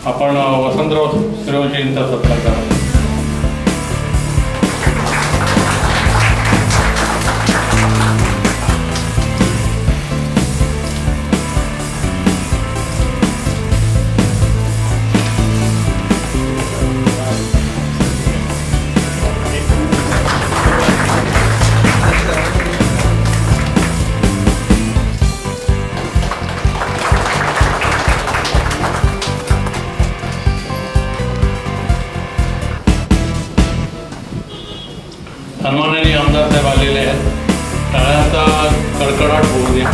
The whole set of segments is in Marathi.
आपण वसंतराव सूर्यवंशींचा सत्कार करा. सन्माननीय आमदार साहेब आलेले आहेत. टाळ्यांचा कडकडाट होऊ द्या.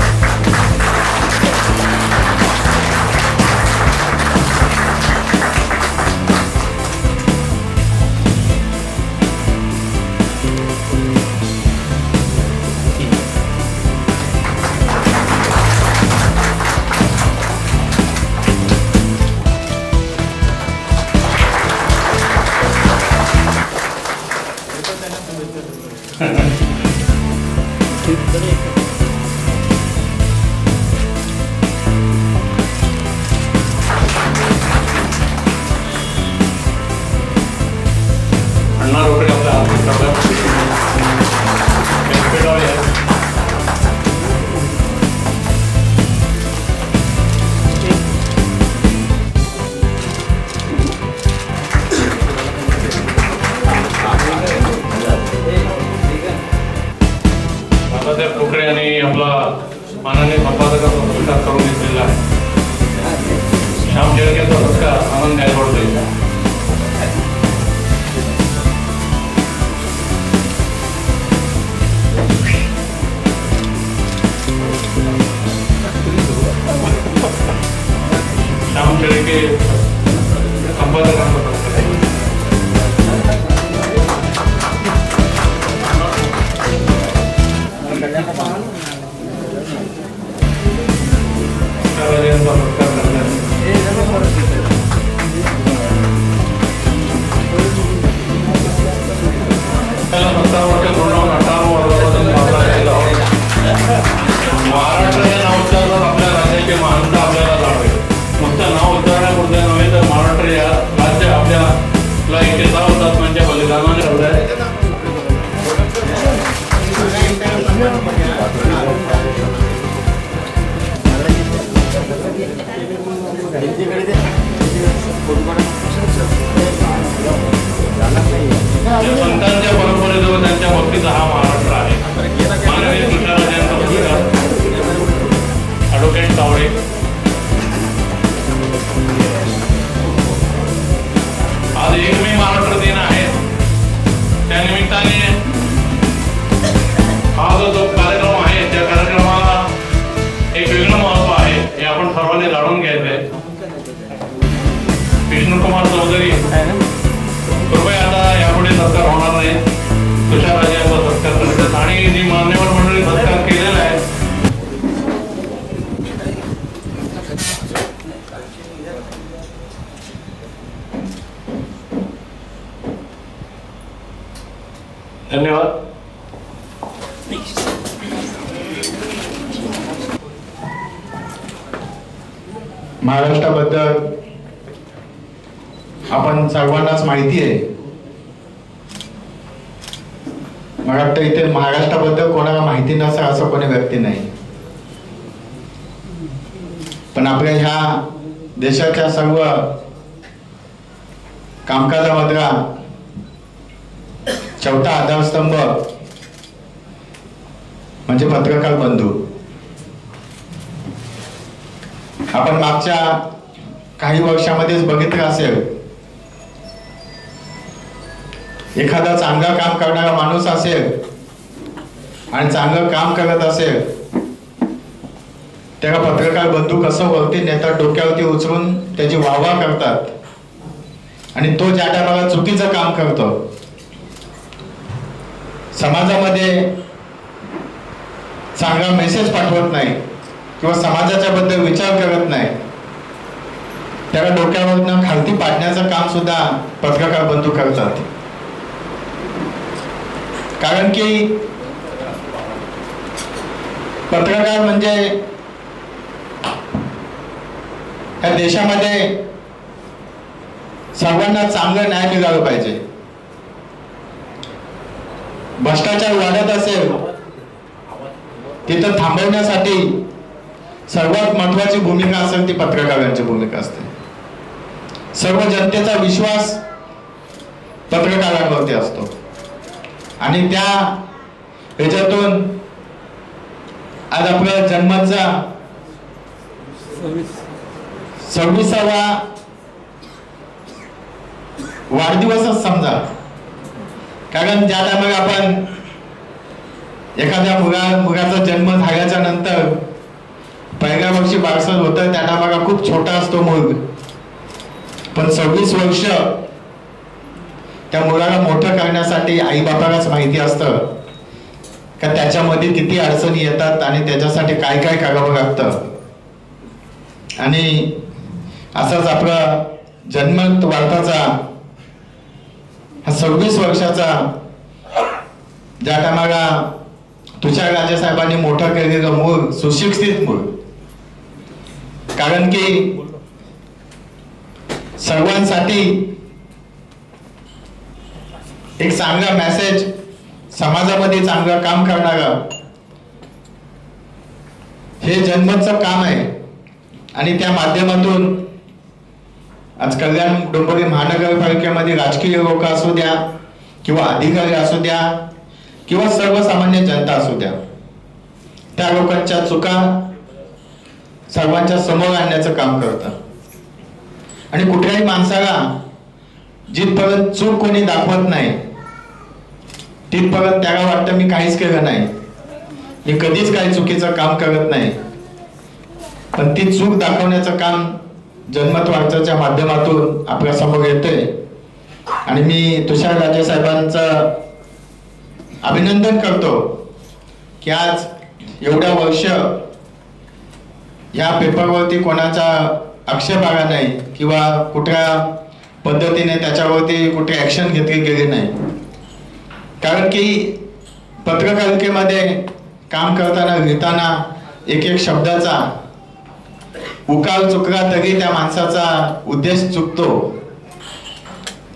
अण्णा रोकडे आपल्या बाबासाहेब रोकडे यांनी आपला माननीय संपादकाचा सत्कार करून घेतलेला आहे. श्याम शेळकेचा सत्कार आनंद गायकवाड यांचा. श्याम शेळके संपादकांचा सत्कार आहे. महाराष्ट्र हे नाव उच्चारल्यावर आपल्या राज्याची महानता आपल्याला जाणवेल. नुसतं नाव उच्चारण्यापुरते नव्हे तर महाराष्ट्र या राज्य आपल्याला इथे होतात म्हणजे बलिदानाने ठरलंय. संतांच्या परंपरेजवळ त्यांच्या भक्तीचा हा महाराष्ट्र आहे. माननीय कृष्णराजांचा पुरस्कार ॲडव्होकेट तावडे. आज 1 मे महाराष्ट्र दिन आहे. त्यानिमित्ताने हा जो कार्यक्रम आहे त्या कार्यक्रमाला एक वेगळं महत्व आहे हे आपण सर्वांनी जाणून घ्यायचं आहे. विष्णुकुमार चौधरी कृपया आता यापुढे सत्कार होणार नाही. तुषारराजांचा सत्कार करतात आणि जी मान्यवर मंडळी सत्कार केलेला आहे धन्यवाद. महाराष्ट्राबद्दल आपण सर्वांनाच माहिती आहे. मला वाटतं इथे महाराष्ट्राबद्दल कोणाला माहिती नसेल असं कोणी व्यक्ती नाही. पण आपल्या ह्या देशाच्या सर्व कामकाजामधला चौथा आधारस्तंभ म्हणजे पत्रकार बंधू. आपण मागच्या काही वर्षामध्येच बघितलं असेल, एखादा चांगलं काम करणारा माणूस असेल आणि चांगलं काम करत असेल त्याला पत्रकार बंधू कसं वरती नेतात, डोक्यावरती उचलून त्याची वाहवा करतात आणि तो ज्या टायमाला चुकीचं काम करतो, समाजामध्ये चांगला मेसेज पाठवत नाही किंवा समाजाच्या बद्दल विचार करत नाही, त्याला डोक्यावरनं खालती पाडण्याचं काम सुद्धा पत्रकार बंधू करतात. कारण की पत्रकार म्हणजे या देशामध्ये सर्वांना चांगलं न्याय मिळालं पाहिजे. भ्रष्टाचार वाढत असेल तिथं थांबवण्यासाठी सर्वात महत्वाची भूमिका असेल ती पत्रकारांची भूमिका असते. सर्व जनतेचा विश्वास पत्रकारांवरती असतो आणि त्या ह्याच्यातून आज आपल्या जन्माचा 26वा वाढदिवसच समजा. कारण ज्या टायमाला आपण एखाद्या मुलाचा जन्म झाल्याच्या नंतर पहिल्या वर्षी बारसं होतं त्या टायमाला खूप छोटा असतो मूल, पण 26 वर्ष त्या मुलाला मोठं करण्यासाठी आई बापालाच माहिती असतं का त्याच्यामध्ये किती अडचणी येतात आणि त्याच्यासाठी काय काय करावं लागतं. आणि असाच आपला जन्मत वाढताचा हा 26 वर्षाचा ज्या टायमाला तुषार राजे साहेबांनी मोठं केलेलं मूळ सुशिक्षित मूळ. कारण की सर्वांसाठी एक चांगला मेसेज, समाजामध्ये चांगलं काम करणारा हे जन्मतचं काम आहे. आणि त्या माध्यमातून आज कल्याण डोंबिवली महानगरपालिकेमध्ये राजकीय लोक असू द्या किंवा अधिकारी असू द्या किंवा सर्वसामान्य जनता असू द्या, त्या लोकांच्या चुका सर्वांच्या समोर आणण्याचं काम करतं. आणि कुठल्याही माणसाला जिथपर्यंत चूक कोणी दाखवत नाही तिथपर्यंत त्याला वाटतं मी काहीच केलं नाही, मी कधीच काही चुकीचं काम करत नाही. पण ती चूक दाखवण्याचं काम जन्मत वाढताच्या माध्यमातून आपल्या समोर येते. आणि मी तुषार राजे साहेबांचं अभिनंदन करतो की आज एवढ्या वर्ष या पेपरवरती कोणाचा आक्षेप आला नाही किंवा कुठल्या पद्धतीने त्याच्यावरती कुठे ऍक्शन घेतली गेली नाही. कारण की पत्रकारितेमध्ये काम करताना लिहिताना एक एक शब्दाचा उकाल चुकला तरी त्या माणसाचा उद्देश चुकतो.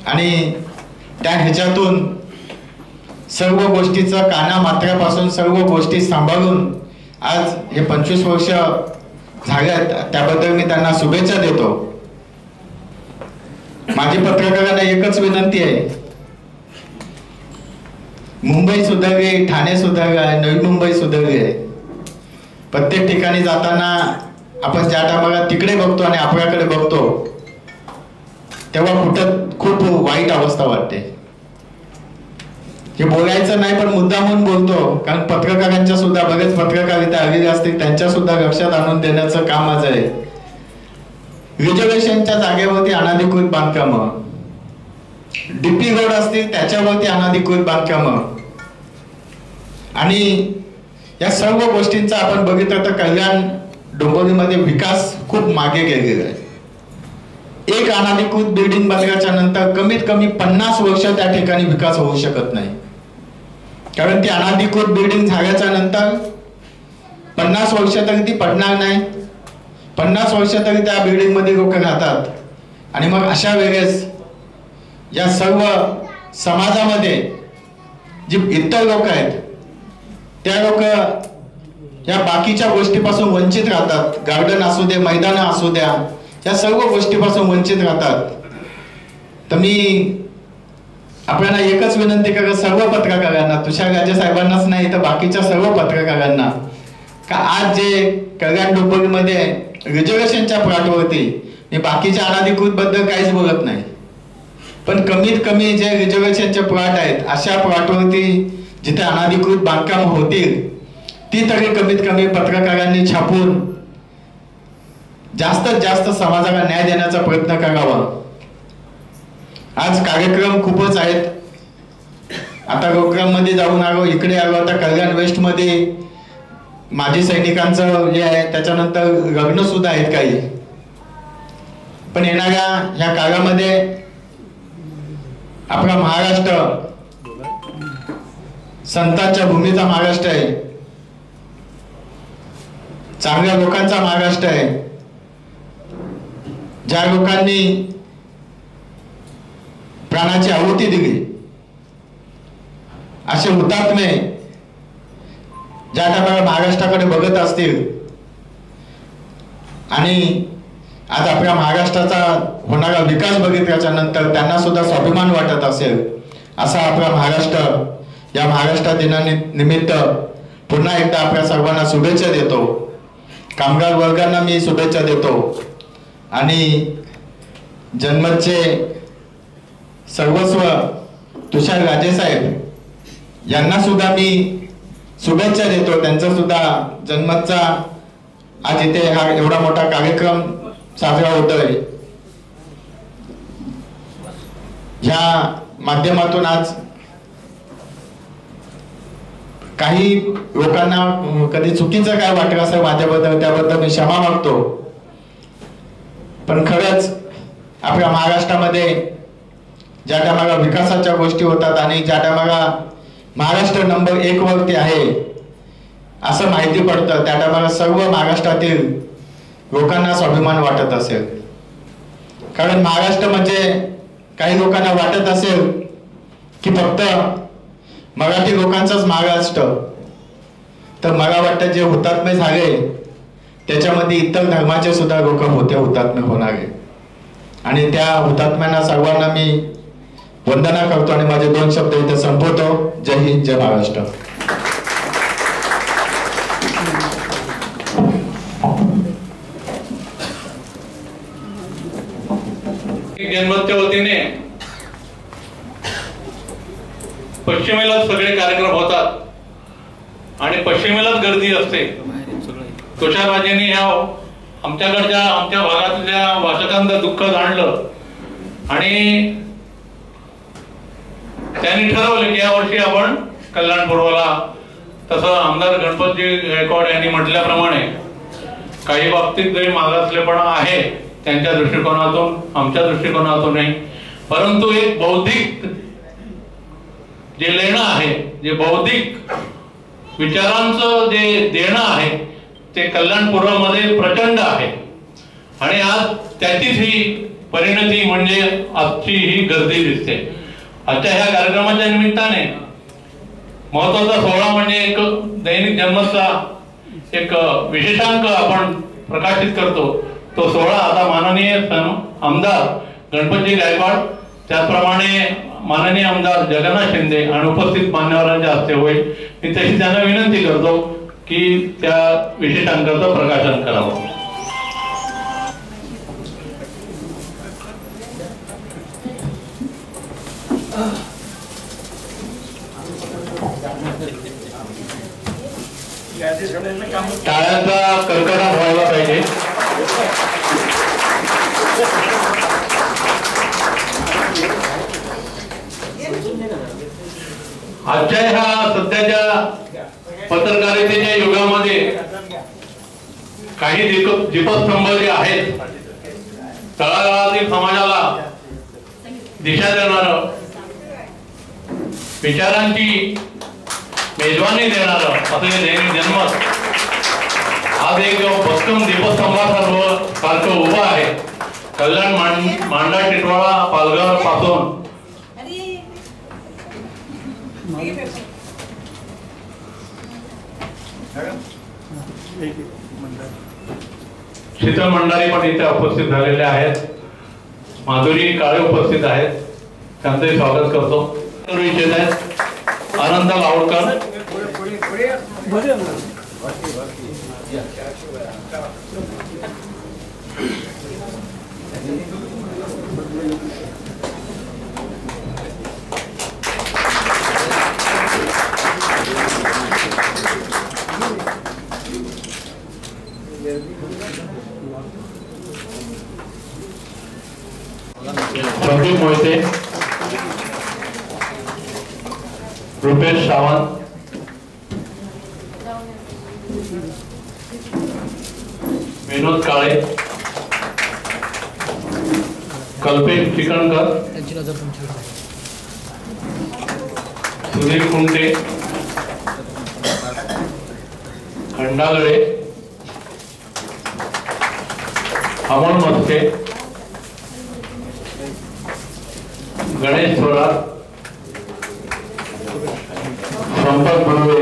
आणि त्या ह्याच्यातून सर्व गोष्टीचं कानामात्र्यापासून सर्व गोष्टी सांभाळून आज हे 25 वर्ष झाल्यात, त्याबद्दल मी त्यांना शुभेच्छा देतो. माझी पत्रकारांना एकच विनंती आहे, मुंबई सुधारली, ठाणे सुधारलं, नवी मुंबई सुधारली आहे. प्रत्येक ठिकाणी जाताना आपण ज्या टायमाला तिकडे बघतो आणि आपल्याकडे बघतो तेव्हा कुठं खूप वाईट अवस्था वाटते. हे बोलायचं नाही पण मुद्दामून बोलतो, कारण पत्रकारांच्या सुद्धा बरेच पत्रकार इथे आलेले असतील, त्यांच्या सुद्धा लक्षात आणून देण्याचं काम माझं आहे. रिझर्वेशनच्या जागेवरती अनधिकृत बांधकाम, डीपी रोड असतील त्याच्यावरती अनधिकृत बांधकाम, आणि या सर्व गोष्टींचा आपण बघितलं तर कल्याण डोंबिवलीमध्ये विकास खूप मागे गेलेला आहे. एक अनधिकृत बिल्डिंग बांधल्याच्या नंतर कमीत कमी 50 वर्ष त्या ठिकाणी विकास होऊ शकत नाही. कारण ती अनधिकृत बिल्डिंग झाल्याच्या नंतर 50 वर्ष तरी ती पडणार नाही. 50 वर्ष तरी त्या बिल्डिंग मध्ये लोक राहतात. आणि मग अशा वेळेस या सर्व समाजामध्ये जी इतर लोक आहेत त्या लोक या बाकीच्या गोष्टीपासून वंचित राहतात. गार्डन असू दे, मैदान असू द्या, या सर्व गोष्टीपासून वंचित राहतात. तर मी आपल्याला एकच विनंती करत सर्व पत्रकारांना, तुषार राजे साहेबांनाच नाही तर बाकीच्या सर्व पत्रकारांना, का आज जे कल्याण डोंबिवलीमध्ये रिझर्वेशनच्या प्लॉटवरती, मी बाकीच्या अनधिकृत बद्दल काहीच बोलत नाही, पण कमीत कमी जे रिझर्वेशनचे प्लॉट आहेत अशा प्लॉटवरती जिथे अनधिकृत बांधकाम होतील ती तरी कमीत कमी पत्रकारांनी छापून जास्तीत जास्त समाजाला न्याय देण्याचा प्रयत्न करावा. आज कार्यक्रम खूपच आहेत. आता गोक्रम मध्ये जाऊन आलो, इकडे आलो, आता कल्याण वेस्ट मध्ये माजी सैनिकांचं जे आहे त्याच्यानंतर लग्न सुद्धा आहेत काही. पण येणाऱ्या ह्या काळामध्ये आपला महाराष्ट्र संतांच्या भूमीचा महाराष्ट्र आहे, चांगल्या लोकांचा महाराष्ट्र आहे. ज्या लोकांनी प्राणाची आहुती दिली असे हुतात्मे ज्या टायमाला महाराष्ट्राकडे बघत असतील आणि आज आपल्या महाराष्ट्राचा होणारा विकास बघितल्याच्या नंतर त्यांना सुद्धा स्वाभिमान वाटत असेल असा आपला महाराष्ट्र या महाराष्ट्र दिनानिमित्त पुन्हा एकदा आपल्या सर्वांना शुभेच्छा देतो. कामगार वर्गांना मी शुभेच्छा देतो आणि जनमतचे सर्वस्व तुषार राजे साहेब यांना सुद्धा मी शुभेच्छा देतो. त्यांचा सुद्धा जनमतचा आज इथे हा एवढा मोठा कार्यक्रम साजरा होतोय. ह्या माध्यमातून आज काही लोकांना कधी चुकीचं काय वाटलं असेल माझ्याबद्दल त्याबद्दल मी क्षमा मागतो. पण खरंच आपल्या महाराष्ट्रामध्ये ज्या टायमाला विकासाच्या गोष्टी होतात आणि ज्या टायमाला महाराष्ट्र नंबर 1 वरती आहे असं माहिती पडतं त्या टायमाला सर्व महाराष्ट्रातील लोकांना स्वाभिमान वाटत असेल. कारण महाराष्ट्र म्हणजे काही लोकांना वाटत असेल की फक्त मराठी लोकांचाच महाराष्ट्र, तर मला वाटतं जे हुतात्मे झाले त्याच्यामध्ये इतर धर्माचे सुद्धा लोक होते हुतात्मे होणारे आणि त्या हुतात्म्यांना सर्वांना मी वंदना करतो आणि माझे 2 शब्द इथे संपवतो. जय हिंद, जय महाराष्ट्र. जनमतच्या वतीने पश्चिमेलाच सगळे कार्यक्रम होतात आणि पश्चिमेलाच गर्दी असते. तुषारराजेंनी ह्या आमच्या भागातल्या वाचकांचं दुःख जाणलं आणि त्यांनी ठरवलं की यावर्षी आपण कल्याणपूर्वला, तसं आमदार गणपतजी गायकवाड यांनी म्हटल्याप्रमाणे काही बाबतीत जरी मागासलेपणा आहे त्यांच्या दृष्टिकोनातून, आमच्या दृष्टिकोनातूनही, परंतु एक बौद्धिक जे लेणं आहे, जे बौद्धिक विचारांचं जे देणं आहे ते कल्याणपूर्वमध्ये प्रचंड आहे आणि आज त्याचीच ही परिणती म्हणजे आजची ही गर्दी दिसते. आजच्या ह्या कार्यक्रमाच्या निमित्ताने महत्वाचा सोहळा म्हणजे एक दैनिक जनमतचा एक विशेषांक आपण प्रकाशित करतो. तो सोहळा आता माननीय आमदार गणपतजी गायकवाड, त्याचप्रमाणे माननीय आमदार जगन्नाथ शिंदे आणि उपस्थित मान्यवरांच्या हस्ते होईल. मी तशी त्यांना विनंती करतो की त्या विशेषांकाचं प्रकाशन करावं. टाळ्यांचा कडकडाट व्हायला पाहिजे. आजच्या ह्या सध्याच्या पत्रकारितेच्या युगामध्ये काही दीपस्तंभ जे आहेत, तळागाळातील समाजाला दिशा देणारं, विचारांची मेजवानी देणारं असं हे दैनिक जनमत आज एक भक्कम दीपस्तंभासारखं उभं आहे. कल्याण मांडा टिटवाळा पालघर पासून शीतल मंडारी पण इथे उपस्थित झालेले आहेत. माधुरी काळे उपस्थित आहेत, त्यांचंही स्वागत करतो. आनंद लावडकर, प्रदीप मोहिते, रुपेश सावंत, विनोद काळे, कल्पेश चिकणकर, सुधीर कुंटे, खंडागळे, अमोल मस्के, गणेश थोरात, संपत बर्वे,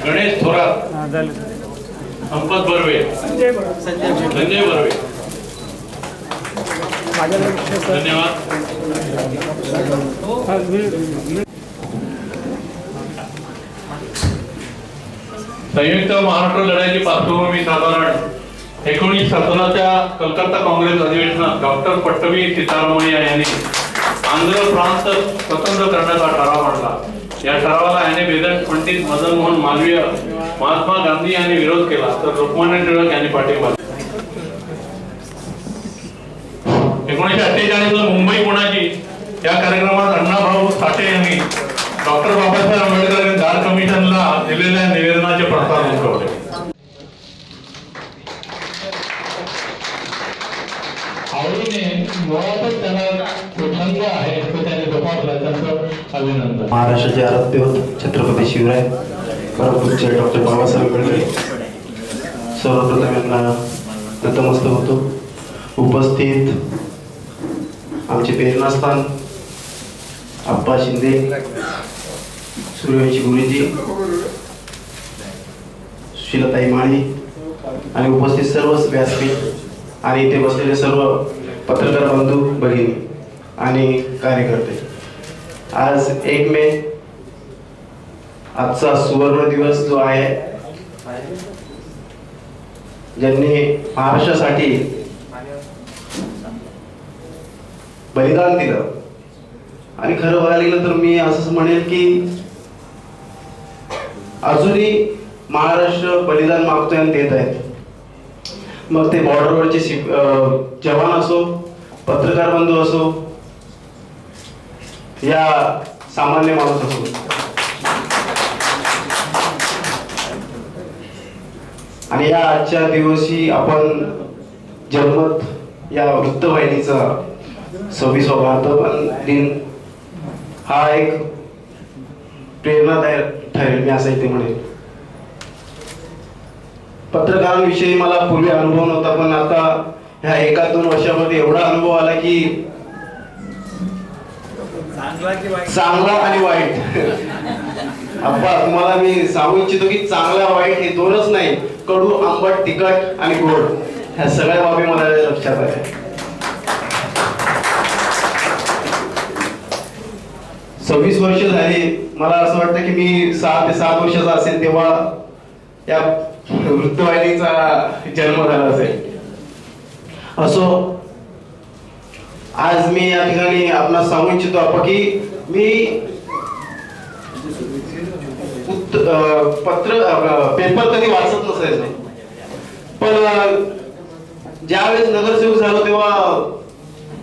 गणेश थोरात, संपत बर्वे, संजय बर्वे. धन्यवाद. संयुक्त महाराष्ट्र लढ्याची पार्श्वभूमी साधारण 1957च्या कलकत्ता काँग्रेस अधिवेशनात डॉक्टर पट्टभी सीतारामय्या यांनी आंध्र प्रांत स्वतंत्र करण्याचा ठराव मांडला. या ठरावाला याने वेदांत पंडित मदन मोहन मालवीय, महात्मा गांधी यांनी विरोध केला तर लोकमान्य टिळक यांनी पाठिंबा. 1948 ला मुंबई पुण्याची या कार्यक्रमात अण्णाभाऊ साठे यांनी डॉक्टर बाबासाहेब आंबेडकर यांनी दार कमिशनला दिलेल्या निवेदनाचे प्रस्ताव उठवले. आवडीने मुळातच त्यांना छंद आहे तो त्यांनी जोपासला, त्यांचं अभिनंदन. महाराष्ट्राचे आराध्य छत्रपती शिवराय परमपूज्य डॉक्टर बाबासाहेब आंबेडकर सर्वप्रथम यांना नतमस्तक होतो. उपस्थित आमचे प्रेरणास्थान आप्पा शिंदे, सूर्यवंशी गुरुजी, शिलाताई माळी आणि उपस्थित सर्व व्यासपीठ आणि इथे बसलेले सर्व पत्रकार बंधू भगिनी आणि कार्यकर्ते. आज 1 मे आजचा सुवर्ण दिवस जो आहे, ज्यांनी महाराष्ट्रासाठी बलिदान दिलं आणि खरं बघायला गेलं तर मी असं म्हणेन की अजूनही महाराष्ट्र बलिदान मागतोय आणि देत आहेत. मग ते बॉर्डरवरचे जवान असो, पत्रकार बंधू असो, या सामान्य माणूस असो. आणि या आजच्या दिवशी आपण जनमत या वृत्तवाहिनीचा 26वा दिन हा एक प्रेरणादायक ठरेल, मी असं इथे म्हणेन. पत्रकारांविषयी मला पूर्वी अनुभव नव्हता, पण आता ह्या 1-2 वर्षामध्ये एवढा अनुभव आला की चांगला आणि वाईट. अप्पा, तुम्हाला मी सांगू इच्छितो की चांगला वाईट हे दोनच नाही, कडू, आंबट, तिखट आणि गोड, ह्या सगळ्या बाबी मला लक्षात आल्या. 26 वर्ष झाली. मला असं वाटतं की मी 6 ते 7 वर्षाचा असेल तेव्हा या वृत्तवाहिनीचा जन्म झाला असेल. असो, आज मी या ठिकाणी आपणास सांगू इच्छितो आपण की मी पेपर कधी वाचत नसायचो, पण ज्यावेळेस नगरसेवक झालो तेव्हा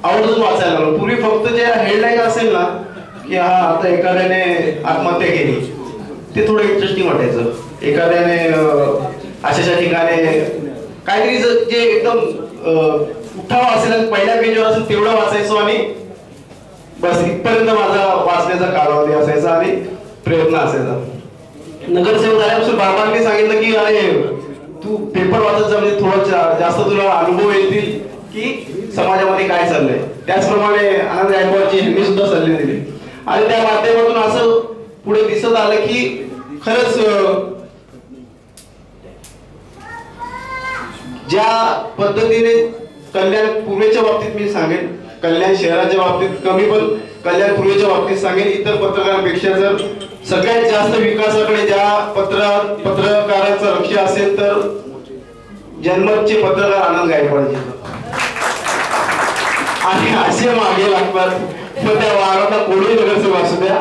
आवडून वाचायला लागलो. पूर्वी फक्त जे हेडलाईन असेल ना की हा आता एखाद्याने आत्महत्या केली, ते थोडं इंटरेस्टिंग वाटायचं. एखाद्याने अशाच्या ठिकाणी काहीतरी जे एकदम उठाव असेल पहिल्या पेजवर असेल तेवढं वाचायचो आणि बस इथपर्यंत माझा वाचण्याचा कालावधी असायचा आणि प्रयत्न असायचा. नगरसेवक झाल्यापासून बाबांनी सांगितलं की अरे तू पेपर वाचत जा, म्हणजे थोडं जास्त तुला अनुभव येतील की समाजामध्ये काय चाललंय. त्याचप्रमाणे आनंद गायकवाडची यांनी सुद्धा सल्ले दिले आणि त्या माध्यमातून असं पुढे दिसत आलं की खरंच ज्या पद्धतीने कल्याण पूर्वेच्या बाबतीत मी सांगेन, कल्याण शहराच्या बाबतीत कमी, पण कल्याण पूर्वेच्या बाबतीत सांगेन, इतर पत्रकारांपेक्षा जर सगळ्यात जास्त विकासाकडे ज्या पत्रकारांचं लक्ष असेल तर जनमतचे पत्रकार आनंद गायकवाडजी. आणि असे मागे लागतात. मग त्या वार्डातला कोणी नगरसेवक असू द्या,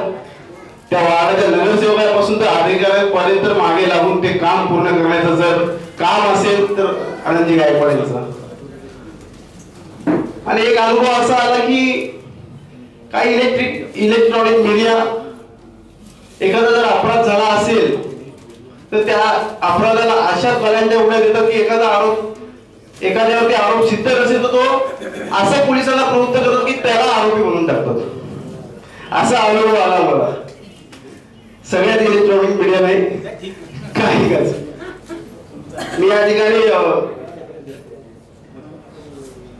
त्या वार्डाच्या नगरसेवकापासून तर अधिकाऱ्यांपर्यंत मागे लागून ते काम पूर्ण करण्याचं जर काम असेल तर आनंदजी गायकवाड यांचा. आणि एक अनुभव असा आला की काही इलेक्ट्रॉनिक मीडिया एखादा जर अपराध झाला असेल तर त्या अपराधाला अशा कलांच्या उड्या देतात की एखाद्यावरती आरोप सिद्ध नसेल तर तो असा पोलिसांना प्रवृत्त करतो की त्याला आरोपी म्हणून टाकतात. असा अनुभव आला मला. सगळ्यात इलेक्ट्रॉनिक मीडिया नाही काही काय. मी या ठिकाणी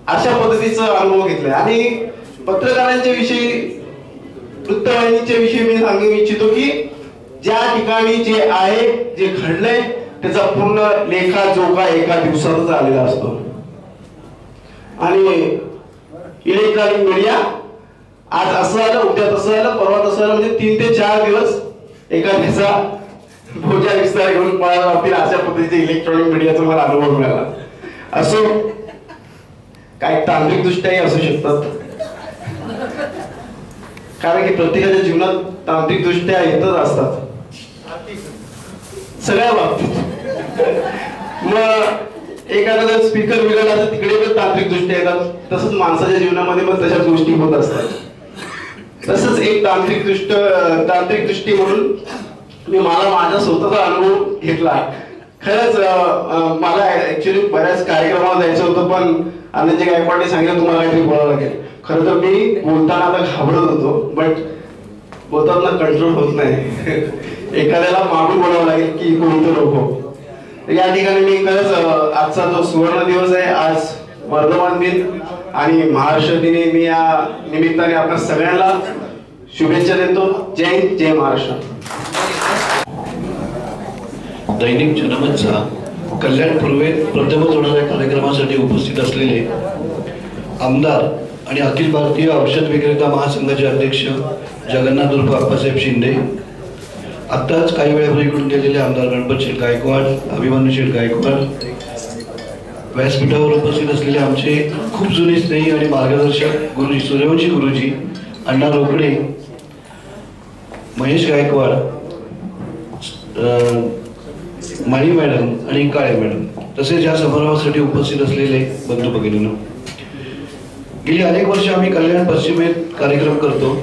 अशा पद्धतीचा अनुभव घेतलाय. आणि पत्रकारांच्या विषयी, वृत्तवाहिनीच्या विषयी मी सांगू इच्छितो की ज्या ठिकाणी जे आहे, जे घडलंय त्याचा पूर्ण लेखाजोखा एका दिवसातच आलेला असतो. आणि इलेक्ट्रॉनिक मीडिया आज असं आलं, उद्या तसं आलं, परवा तसं आलं, म्हणजे 3 ते 4 दिवस एखाद्याचा भोजा विस्तार घेऊन पळायला लागतील. अशा पद्धतीचे इलेक्ट्रॉनिक मीडियाचा मला अनुभव मिळाला. असो, काही तांत्रिक दृष्ट्याही असू शकतात, कारण की प्रत्येकाच्या जीवनात तांत्रिक दृष्ट्या येतच असतात सगळ्या बाबतीत. मग एखादा जर स्पीकर बिघडला तर तिकडे पण तांत्रिक दृष्ट्या येतात. तसंच माणसाच्या जीवनामध्ये पण तशाच गोष्टी होत असतात. तसंच एक तांत्रिक दृष्टी म्हणून मी माझा स्वतःचा अनुभव घेतला. खरंच मला ऍक्च्युली बऱ्याच कार्यक्रमाला जायचं होतं, पण आनंदजी गायकवाडने सांगितलं तुम्हाला काहीतरी बोलावं लागेल. खरं तर मी बोलताना आता घाबरत होतो, बट बोलताना कंट्रोल होत नाही. एखाद्याला मागून बोलावं लागेल की कोणतं नको. या ठिकाणी मी खरंच आजचा जो सुवर्ण दिवस आहे, आज वर्धमान दिन आणि महाराष्ट्र दिनी, मी या निमित्ताने आपल्या सगळ्यांना शुभेच्छा देतो. जय हिंद, जय महाराष्ट्र. दैनिक जनमतचा कल्याण पूर्वेत प्रथमच होणाऱ्या कार्यक्रमासाठी उपस्थित असलेले आमदार आणि अखिल भारतीय औषध विक्रेता महासंघाचे अध्यक्ष जगन्नाथ उर्फ आप्पासाहेब शिंदे, आत्ताच काही वेळापूर्वी इकडून गेलेले आमदार गणपत शेठ गायकवाड, अभिमन्यू शेठ गायकवाड, व्यासपीठावर उपस्थित असलेले आमचे खूप जुने स्नेही आणि मार्गदर्शक गुरुजी सूर्यवंशी गुरुजी, अण्णा रोकडे, महेश गायकवाड, माळी मॅडम आणि काळे मॅडम, तसेच या समारंभासाठी उपस्थित असलेले बंधू भगिनींनो, गेली अनेक वर्ष आम्ही कल्याण पश्चिमेत कार्यक्रम करतो.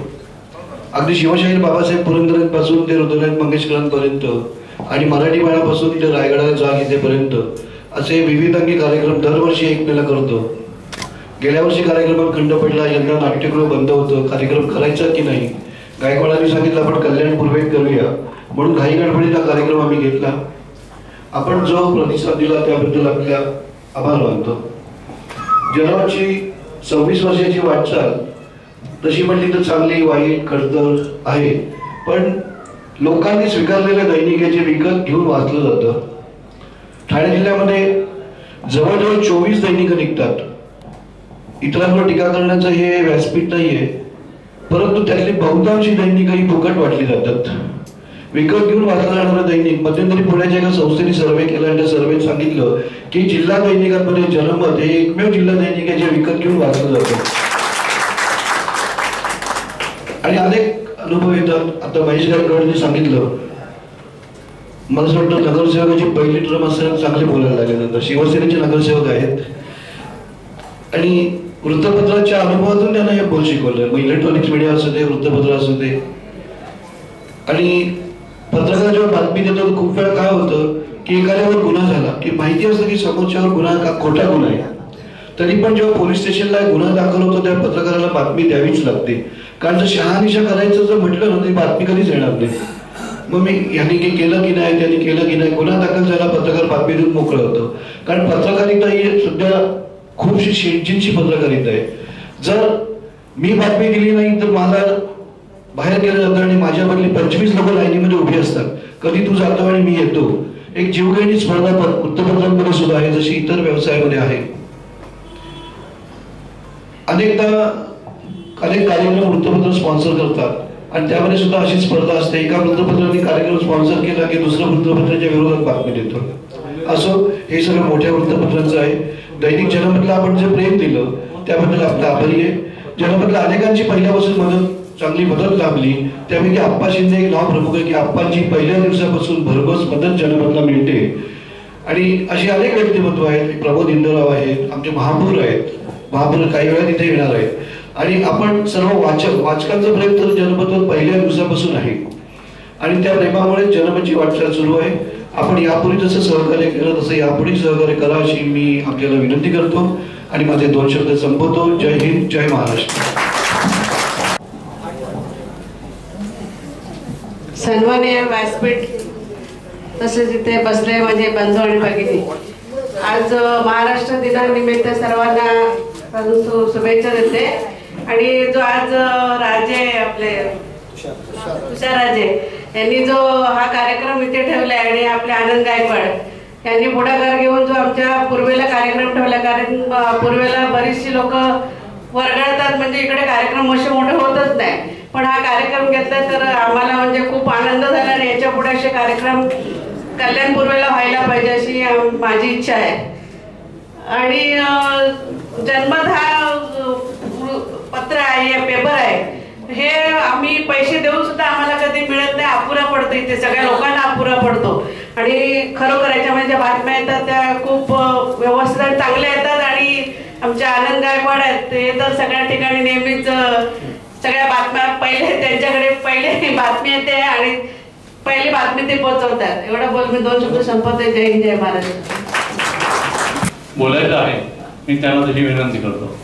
अगदी शिवशाहीर बाबासाहेब पुरंदरेंपासून ते हृदयनाथ मंगेशकरांपर्यंत आणि मराठी बाळापासून ते रायगडाला जाग येतेपर्यंत असे विविध अंगी कार्यक्रम दरवर्षी एकमेला करतो. गेल्या वर्षी कार्यक्रमात खंड पडला, यंदा नाट्यगृह बंद होतं. कार्यक्रम करायचा की नाही, गायकवाडांनी सांगितलं आपण कल्याण पूर्वेत करूया, म्हणून घाई गडबडीत हा कार्यक्रम आम्ही घेतला. आपण जो प्रतिसाद दिला त्याबद्दल आपल्या आभार मानतो. जनावरची 26 वर्षाची वाटचाल तशी म्हणली तर चांगली वाईट खडतर आहे, पण लोकांनी स्वीकारलेल्या दैनिकाचे विकत घेऊन वाचलं जातं. ठाणे जिल्ह्यामध्ये जवळजवळ 24 दैनिकं निघतात. इतरांवर टीका करण्याचं हे व्यासपीठ नाहीये, परंतु त्यातली बहुतांशी दैनिकं ही फुकट वाटली जातात. विकत घेऊन वाचलं जाणारं दैनिक मध्यंतरी पुण्याच्या एका संस्थेने सर्वे केला आणि त्या सर्वेत सांगितलं की जिल्हा दैनिकांमध्ये जनमत हे एकमेव जिल्हा दैनिक आहे जे विकत घेऊन वाचलं जातं. आणि अनेक अनुभव येतात. आता महेश गायकवाडांनी सांगितलं, मला असं वाटतं नगरसेवकाची पहिली टर्म असताना चांगले बोलायला लागले. नंतर शिवसेनेचे नगरसेवक आहेत आणि वृत्तपत्राच्या अनुभवातून त्यांना हे बोल शिकवलं. मग इलेक्ट्रॉनिक्स मीडिया असू दे, वृत्तपत्र असू दे. आणि पत्रकार जेव्हा बातमी देतो खूप वेळा काय होतं की एखाद्यावर गुन्हा झाला की माहिती असतं की समोरच्यावर गुन्हा का खोटा गुन्हा आहे, तरी पण जेव्हा पोलीस स्टेशनला गुन्हा दाखल होतो त्या पत्रकाराला बातमी द्यावीच लागते. कारण जर शहानिशा करायचं जर म्हटलं ना ती बातमी कधीच येणार नाही. मग मी यांनी केलं की नाही, त्यांनी केलं की नाही, गुन्हा दाखल झाला, पत्रकार बातमी देऊन मोकळं होतं. कारण पत्रकारिता ही सध्या खूपशी शेटजींची पत्रकारिता आहे. जर मी बातमी दिली नाही तर मला बाहेर केलं जातं आणि माझ्या बदली 25 लोक लाईनीमध्ये उभी असतात. कधी तू जातो आणि मी येतो. एक जीवघेणी स्पर्धा वृत्तपत्रांमध्ये सुद्धा आहे, जशी इतर व्यवसायामध्ये आहे. अनेकदा अनेक कार्यक्रम वृत्तपत्र स्पॉन्सर करतात आणि त्यामध्ये सुद्धा अशी स्पर्धा असते. एका वृत्तपत्राने कार्यक्रम स्पॉन्सर केला की दुसऱ्या वृत्तपत्राच्या विरोधात बातमी देतो. असो, हे सगळं मोठ्या वृत्तपत्रांचं आहे. दैनिक जनमतला आपण जे प्रेम दिलं त्याबद्दल आपला आभारी आहे. ज्याबद्दल अनेकांची पहिल्यापासून चांगली मदत लाभली. त्यापैकी आप्पा शिंदे एक नाव प्रमुख आहे की आप्पांची पहिल्या दिवसापासून भरघोस मदत जनमतला मिळते. आणि अशी अनेक व्यक्तिमत्व आहेत. प्रबोध इंदुराव आहेत, आमचे महापौर आहेत, महापौर काही वेळा तिथे येणार आहेत. आणि आपण सर्व वाचकांचा प्रेम तर जनमतवर पहिल्या दिवसापासून आहे आणि त्या प्रेमामुळे जनमतची वाटचाल सुरू आहे. आपण यापूर्वी जसं सहकार्य केलं तसं यापुढे सहकार्य करा अशी मी आपल्याला विनंती करतो आणि माझे 2 शब्द संपवतो. जय हिंद, जय महाराष्ट्र. सन्माननीय व्यासपीठ तसेच इथे बसले माझे बंधू आणि भगिनी, आज महाराष्ट्र दिनानिमित्त सर्वांना शुभेच्छा देते. आणि जो आज राजे आपले तुषार राजे यांनी जो हा कार्यक्रम इथे ठेवलाय आणि आपले आनंद गायकवाड यांनी पुढाकार घेऊन जो आमच्या पूर्वेला कार्यक्रम ठेवला, कारण पूर्वेला बरीचशी लोक वर्गळतात, म्हणजे इकडे कार्यक्रम असे मोठे होतच नाही, पण हा कार्यक्रम घेतला तर आम्हाला म्हणजे खूप आनंद झाला आणि याच्या पुढे असे कार्यक्रम कल्याण पूर्वेला व्हायला पाहिजे अशी माझी इच्छा आहे. आणि जन्मत हा पत्र आहे, पेपर आहे, हे आम्ही पैसे देऊन सुद्धा आम्हाला कधी मिळत नाही, अपुरा पडतो, इथे सगळ्या लोकांना अपुरा पडतो. आणि खरोखर याच्यामध्ये ज्या बातम्या येतात त्या खूप व्यवस्थित आणि चांगल्या येतात. आणि आमचे आनंद गायकवाड आहेत ते तर सगळ्या ठिकाणी नेहमीच सगळ्या बातम्या पहिले त्यांच्याकडे पहिले बातमी येते आणि पहिली बातमी ते पोहोचवतात. एवढं बोल मी 2 शब्द संपवते. जय हिंद, जय महाराष्ट्र. बोलायचं आहे मी त्यांना तशी विनंती करतो.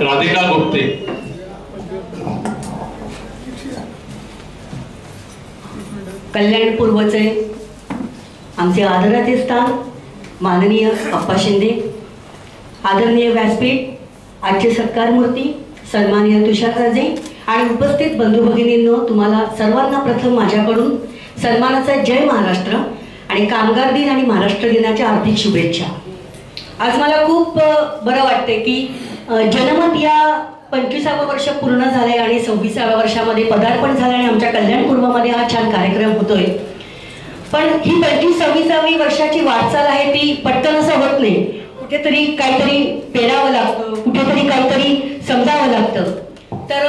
राधिका गुप्ते. कल्याण पूर्वचे आमचे आदराचे स्थान माननीय आप्पा शिंदे, आदरणीय व्यासपीठ, आजचे सत्कार मूर्ती सन्माननीय तुषार राजे आणि उपस्थित बंधू भगिनींनो, तुम्हाला सर्वांना प्रथम माझ्याकडून सन्मानाचा जय महाराष्ट्र आणि कामगार दिन आणि महाराष्ट्र दिनाच्या हार्दिक शुभेच्छा. आज मला खूप बरं वाटते की जनमत या 25व्या वर्ष पूर्ण झाले आणि 26व्या वर्षामध्ये पदार्पण झालं आणि आमच्या कल्याण पूर्वमध्ये हा छान कार्यक्रम होतोय. पण ही 25-26वी वर्षाची वाटचाल आहे ती पटकन असं होत नाही. कुठेतरी काहीतरी पेरावं लागतं, कुठेतरी काहीतरी समजावं लागतं. तर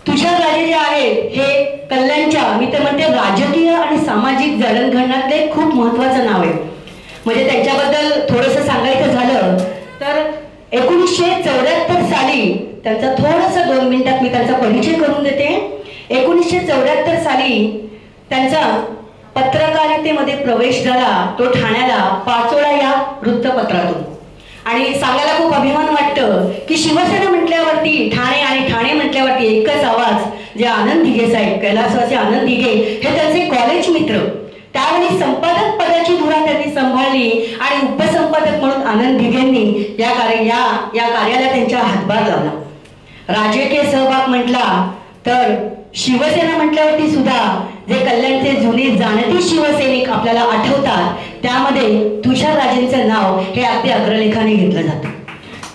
तुषार राजे जे आहेत हे कल्याणच्या मी तर म्हणते राजकीय आणि सामाजिक जडणघडणातले खूप महत्त्वाचं नाव आहे. म्हणजे त्यांच्याबद्दल थोडंसं सांगायचं झालं तर 1974 साली त्यांचा थोडंसं 2 मिनिटात मी त्यांचा परिचय करून देते. 1974 साली त्यांचा पत्रकारितेमध्ये प्रवेश झाला, तो ठाण्याला पाचोळा या वृत्तपत्रातून. आणि सांगायला खूप अभिमान वाटतं की शिवसेना म्हटल्यावरती ठाणे आणि ठाणे म्हटल्यावरती एकच आवाज, जे आनंद दिघे साहेब, कैलासवासी आनंद दिघे हे त्यांचे कॉलेज मित्र. त्यावेळी संपादक पदाची धुरा त्यांनी सांभाळली आणि उपसंपादक म्हणून आनंद दिघेंनी या कार्याला त्यांच्या हातभार लावला. राजकीय सहभाग म्हटला तर शिवसेना म्हटल्यावरती सुद्धा जे कल्याणचे जुने जाणते शिवसैनिक आपल्याला आठवतात त्यामध्ये तुषार राजेंचं नाव हे अगदी अग्रलेखाने घेतलं जातं.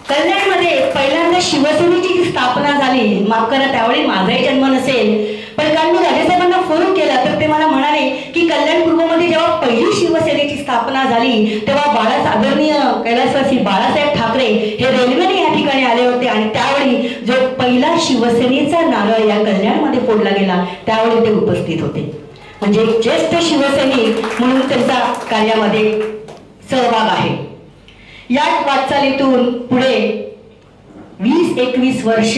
कल्याणमध्ये पहिल्यांदा शिवसेनेची जी स्थापना झाली, माफ करा त्यावेळी माझाही जन्म नसेल, पण काल मी राजेसाहेबांना फोन केला तर ते मला म्हणाले की कल्याण पूर्वमध्ये जेव्हा पहिली शिवसेनेची स्थापना झाली तेव्हा आदरणीय कैलासवासी बाळासाहेब ठाकरे हे रेल्वेने या ठिकाणी आले होते आणि त्यावेळी जो पहिला शिवसेनेचा नारळ या कल्याणमध्ये फोडला गेला त्यावेळी ते उपस्थित होते. म्हणजे ज्येष्ठ शिवसैनिक म्हणून त्यांचा कार्यामध्ये सहभाग आहे. या वाटचालीतून पुढे 20-21 वर्ष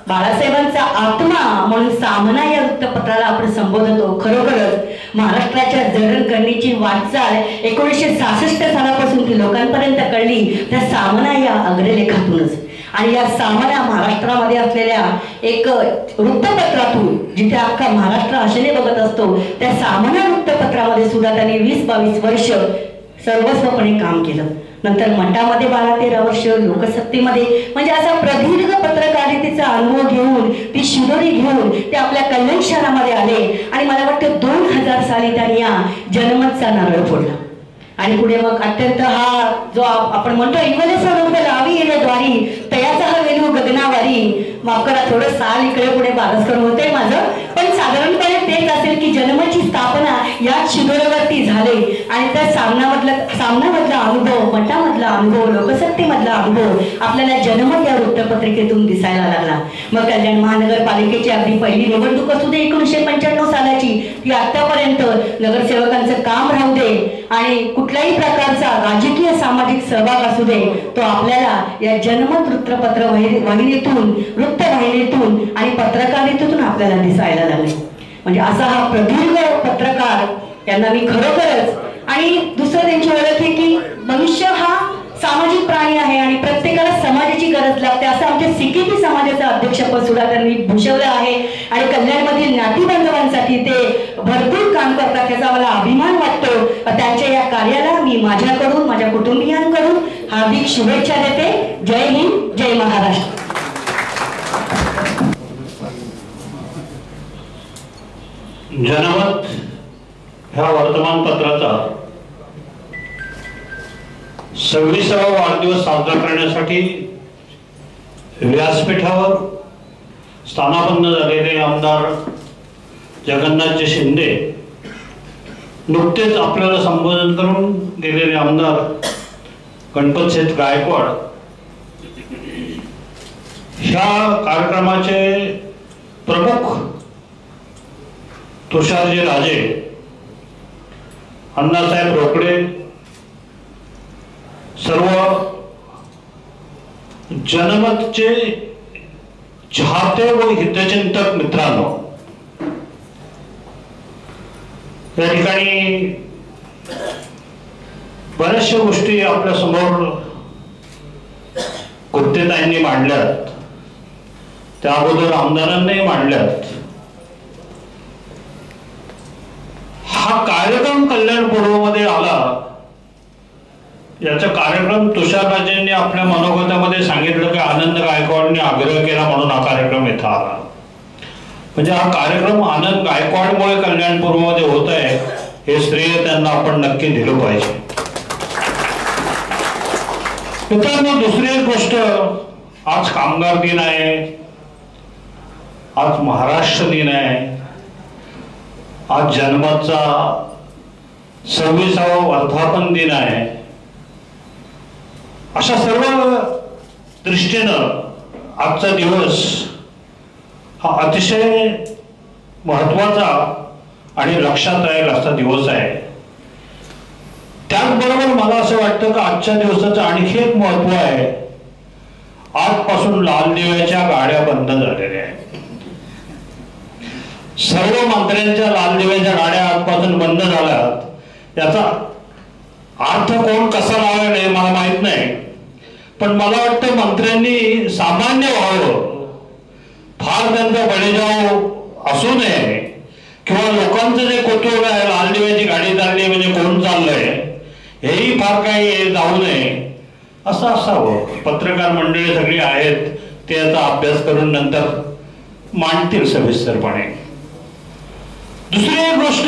बाळासाहेबांचा आत्मा म्हणून सामना या वृत्तपत्राला आपण संबोधतो. खरोखरच महाराष्ट्राच्या जडणघडणीची वाटचाल 1966 सालापासून ती लोकांपर्यंत कळली त्या सामना या अग्रलेखातूनच. आणि या सामना महाराष्ट्रामध्ये असलेल्या एक वृत्तपत्रातून, जिथे अख्खा महाराष्ट्र आशेने बघत असतो, त्या सामना वृत्तपत्रामध्ये सुद्धा त्यांनी 20-22 वर्ष सर्वस्वपणे काम केलं. नंतर मठामध्ये 12-13 वर्ष, लोकसत्तेमध्ये, म्हणजे असा प्रदीर्घ पत्रकारितेचा अनुभव घेऊन ती शिदोरी घेऊन ते आपल्या कल्याण शहरामध्ये आले आणि मला वाटतं 2000 साली त्यांनी या जनमतचा नारळ फोडला. आणि पुढे मग अत्यंत हा जो आपण म्हणतो इंग्रजी लावी येणे द्वारी तयाचा हा वेलू गगनावारी नाही, माफ करा थोडं साल इकडे पुढे बारसकर होते माझं, पण साधारणपणे तेच असेल की जन्माची स्थापना या शिबिरावरती झाले आणि त्या सामनामधला अनुभव, मठामधला अनुभव, लोकसत्तेमधला अनुभव आपल्याला जनमत या वृत्तपत्रिकेतून दिसायला लागला. मग कल्याण महानगरपालिकेची अगदी पहिली निवडणूक असू दे 1995 सालाची, ती आतापर्यंत नगरसेवकांचं काम राहू दे आणि कुठल्याही प्रकारचा राजकीय सामाजिक सहभाग असू दे, तो आपल्याला या जनमत वृत्तपत्र वाहिनीतून, वृत्तवाहिनीतून आणि पत्रकारितेतून आपल्याला दिसायला लागले. म्हणजे असा हा प्रदीर्घ पत्रकार, यांना मी खरोखरच. आणि दुसरं त्यांची ओळख आहे की मनुष्य हा सामाजिक प्राणी आहे आणि प्रत्येकाला समाजाची गरज लागते, असं आमच्या सिकेपी समाजाचं अध्यक्षपद सुद्धा त्यांनी भूषवलं आहे. आणि कल्याणमधील नाती बांधवांसाठी ते भरपूर काम करतात, त्याचा मला अभिमान वाटतो. त्यांच्या या कार्याला मी माझ्याकडून, माझ्या कुटुंबियांकडून हार्दिक शुभेच्छा देते. जय हिंद, जय महाराष्ट्र. जनमत ह्या वर्तमानपत्राचा 26वा वाढदिवस साजरा करण्यासाठी व्यासपीठावर स्थानापन्न झालेले आमदार जगन्नाथजी शिंदे, नुकतेच आपल्याला संबोधन करून गेलेले आमदार गणपतशेठ गायकवाड, ह्या कार्यक्रमाचे प्रमुख तुषारजी राजे, अण्णासाहेब रोकडे, सर्व जनमतचे चाहते व हितचिंतक मित्रांनो, या ठिकाणी बऱ्याचशा गोष्टी आपल्या समोर गुप्तेताईंनी मांडल्यात, त्या अगोदर आमदारांनाही मांडल्यात. हा कार्यक्रम कल्याण पूर्वमध्ये आला, याचा कार्यक्रम तुषारराजेंनी आपल्या मनोगतामध्ये सांगितलं की आनंद गायकवाडने आग्रह केला म्हणून हा कार्यक्रम इथं आला. म्हणजे हा कार्यक्रम आनंद गायकवाडमुळे कल्याण पूर्वमध्ये होत आहे, हे श्रेय त्यांना आपण नक्की दिलं पाहिजे. मित्रांनो, दुसरी एक गोष्ट, आज कामगार दिन आहे, आज महाराष्ट्र दिन आहे, आज जन्माचा 26वा वर्धापन दिन आहे. अशा सर्व दृष्टीनं आजचा दिवस हा अतिशय महत्वाचा आणि लक्षात राहील असा दिवस आहे. त्याचबरोबर मला असं वाटतं की आजच्या दिवसाचं आणखी एक महत्व आहे, आजपासून लाल दिव्याच्या गाड्या बंद झालेल्या आहेत. सर्व मंत्र्यांच्या लाल दिव्याच्या गाड्या आजपासून बंद झाल्यात. याचा अर्थ कोण कसा लावेल हे मला माहित नाही, पण मला वाटतं मंत्र्यांनी सामान्य व्हावं, फार त्यांचा बळीजाव असू नये, किंवा लोकांचं जे कुतूहल आहे लाल दिव्याची गाडी चालली म्हणजे कोण चाललंय हेही फार काही जाऊ नये असं असावं. पत्रकार मंडळी सगळी आहेत, ते याचा अभ्यास करून नंतर मांडतील सविस्तरपणे. दुसरी एक गोष्ट,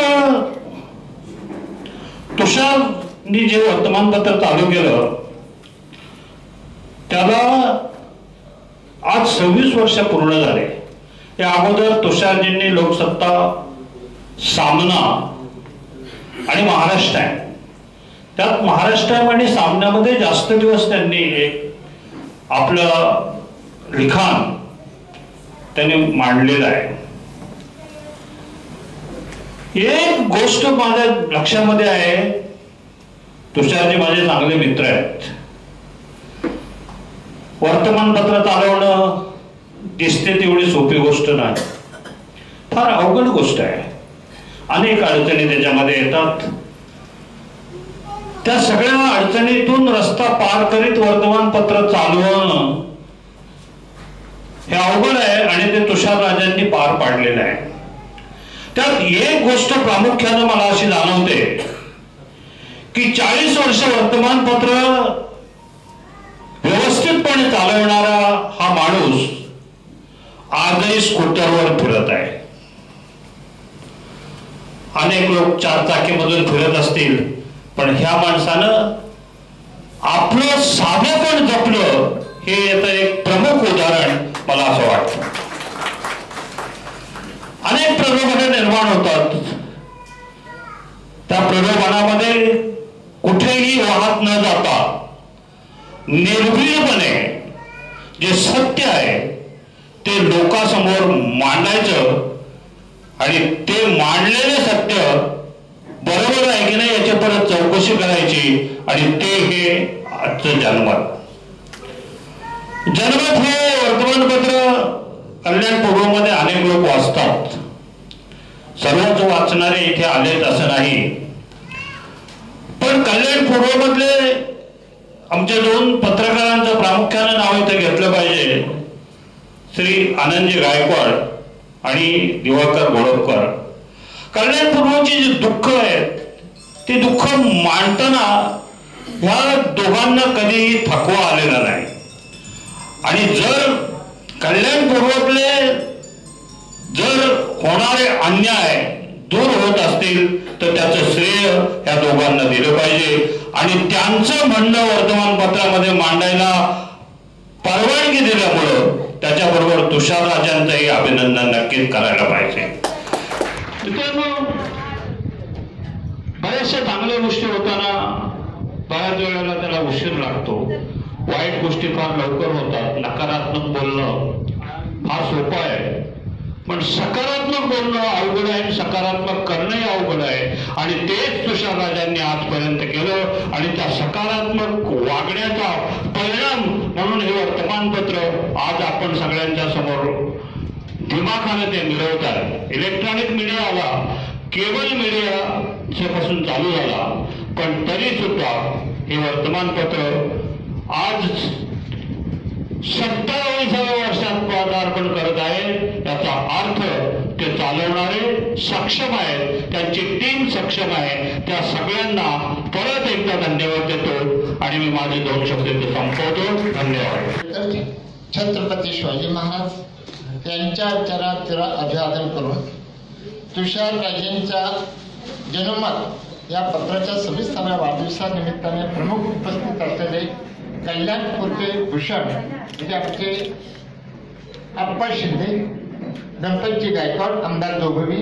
तुषारनी जे वर्तमानपत्र चालू केलं त्याला आज 26 वर्ष पूर्ण झाले. या अगोदर तुषारजींनी लोकसत्ता, सामना आणि महाराष्ट्र टाइम, त्यात महाराष्ट्र टाइम आणि सामन्यामध्ये जास्त दिवस त्यांनी आपलं लिखाण त्यांनी मांडलेलं आहे. एक गोष्ट माझ्या लक्षामध्ये आहे, तुषारजी माझे चांगले मित्र आहेत. वर्तमानपत्र चालवणं दिसते तेवढी सोपी गोष्ट नाही, फार अवघड गोष्ट आहे. अनेक अडचणी त्याच्यामध्ये येतात. त्या सगळ्या अडचणीतून रस्ता पार करीत वर्तमानपत्र चालवणं हे अवघड आहे आणि ते तुषारराजांनी पार पाडलेलं आहे. त्यात एक गोष्ट प्रामुख्यानं मला अशी जाणवते की 40 वर्ष वर्तमानपत्र व्यवस्थितपणे चालवणारा हा माणूस आजही स्कूटरवर फिरत आहे. अनेक लोक 4 चाकीमधून फिरत असतील, पण ह्या माणसानं आपलं साधेपण जपलं, हे याचं एक प्रमुख उदाहरण मला असं वाटतं. अनेक प्रलोभने निर्माण होतात. त्या प्रलोभनामध्ये कुठेही वाहत न जाता निर्भीडपणे जे सत्य आहे ते लोकांसमोर मांडायचं आणि ते मांडलेले सत्य बरोबर आहे की नाही याची परत चौकशी करायची. आणि ते हे आजचं जनमत. जनमत हे वर्तमानपत्र कल्याण पूर्वमध्ये अनेक लोक वाचतात. सर्वच वाचणारे इथे आलेत असं नाही, पण कल्याण पूर्वमधले आमच्या दोन पत्रकारांचं प्रामुख्यानं नाव इथे घेतलं पाहिजे. श्री आनंदजी गायकवाड आणि दिवाकर घोडपकर. कल्याण पूर्वची जी दुःख आहेत ती दुःख मांडताना ह्या दोघांना कधीही थकवा आलेला नाही. आणि जर कल्याण पूर्वतले जर होणारे अन्याय दूर होत असतील तर त्याचं श्रेय ह्या दोघांना दिलं पाहिजे. आणि त्यांचं म्हणणं वर्तमानपत्रामध्ये मांडायला परवानगी दिल्यामुळं त्याच्याबरोबर तुषार राजांचंही अभिनंदन नक्कीच करायला पाहिजे. बऱ्याचशा चांगल्या गोष्टी होताना बऱ्याच वेळेला त्याला उशीर लागतो. वाईट गोष्टी फार लवकर होतात. नकारात्मक बोलणं फार सोपं आहे, पण सकारात्मक बोलणं अवघड आहे, सकारात्मक करणंही अवघड आहे. आणि तेच तुषार राजांनी आजपर्यंत केलं. आणि त्या सकारात्मक वागण्याचा परिणाम म्हणून हे वर्तमानपत्र आज आपण सगळ्यांच्या समोर दिमाखाने ते मिळवत आहे. इलेक्ट्रॉनिक मीडिया आला, केबल मीडिया पासून चालू झाला, पण तरी सुद्धा हे वर्तमानपत्र आज 27व्या वर्षात पदार्पण करत आहे. याचा अर्थ ते चालवणारे सक्षम आहेत, त्यांची टीम सक्षम आहे. त्या सगळ्यांना परत एकदा धन्यवाद देतो आणि मी माझे 2 शब्द इथे संपवतो. धन्यवाद. छत्रपती शिवाजी महाराज यांच्या चराचर अभिवादन करून तुषार राजेंचा जनमत या पत्राच्या 26व्या वाढदिवसानिमित्ताने प्रमुख उपस्थित असलेले कल्याणपूरचे भूषण म्हणजे आमचे आप्पा शिंदे, गणपतजी गायकवाड, आमदार दोघवी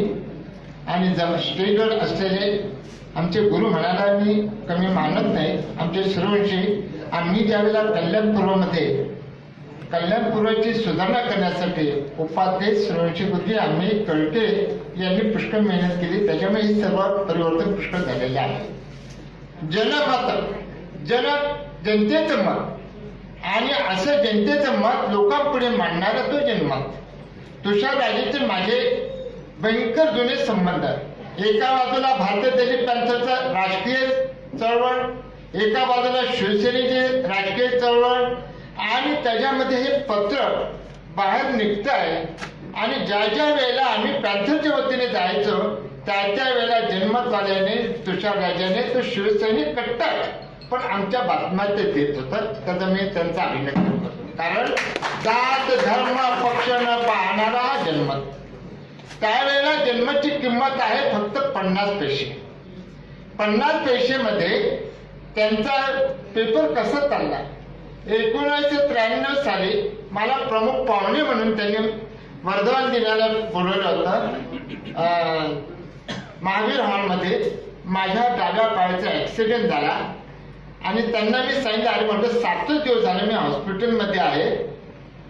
आणि स्टेजवर असलेले आमचे गुरु म्हणाला मी कमी मानत नाही आमचे सूर्यवंशी. आम्ही ज्यावेळेला कल्याणपूर्वाची सुधारणा करण्यासाठी उपाध्यक्ष सूर्यवंशी गुरुजी आम्ही कळके यांनी पुष्कळ मेहनत केली. त्याच्यामुळे हे सर्व परिवर्तन पुष्कळ झालेले आहे. जनतेचं मत आणि असं जनतेचं मत लोकांपुढे मांडणारा तो जनमत. तुषार राजेचे माझे भयंकर जुने संबंध आहेत. एका बाजूला भारतीय दलित पॅन्थरचा राजकीय चळवळ, एका बाजूला शिवसेनेची राजकीय चळवळ आणि त्याच्यामध्ये हे पत्र बाहेर निघत आहे. आणि ज्या ज्या वेळेला आम्ही पॅन्थरच्या वतीने जायचो त्या वेळेला जनमतवाल्याने तुषार राजाने तो शिवसैनिक कट्टर पण आमच्या बातम्या ते देत होतात. त्याचं मी त्यांचं अभिनंदन करतो. कारण जात धर्म पक्ष न पाहणारा हा जनमत. त्यावेळेला जन्माची किंमत आहे फक्त 50 पैसे. 50 पैसेमध्ये त्यांचा पेपर कसा चालला. 1993 साली मला प्रमुख पाहुणे म्हणून त्यांनी वर्धमान दिनाला बोलवलं होतं. महावीर हॉलमध्ये माझ्या डाव्या पायाचा ऍक्सिडेंट झाला आणि त्यांना मी सांगितलं अरे म्हटलं 7 दिवस झाले मी हॉस्पिटलमध्ये आहे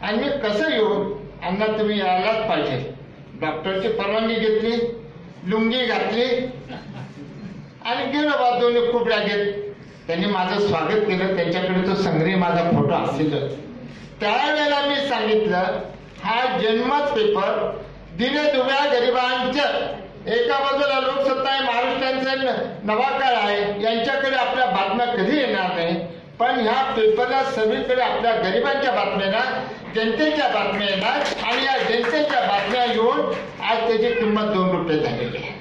आणि मी कसं येऊ. अण्णा तुम्ही यायलाच पाहिजे. डॉक्टरची परवानगी घेतली, लुंगी घातली आणि गेलो बा दोन्ही कुबड्या घेत. त्यांनी माझं स्वागत केलं. त्यांच्याकडे तो संग्रही माझा फोटो असेल. त्यावेळेला मी सांगितलं हा जनमत पेपर दिनदुबळ्या गरिबांच्या एका बाजूला लोकसत्ता आहे, महाराष्ट्राचा नवा काळ आहे, यांच्याकडे आपल्या बातम्या कधी येणार नाही. पण ह्या पेपरला सगळीकडे आपल्या गरिबांच्या बातम्या येणार, जनतेच्या बातम्या येणार आणि या जनतेच्या बातम्या येऊन आज त्याची किंमत 2 रुपये झालेली आहे.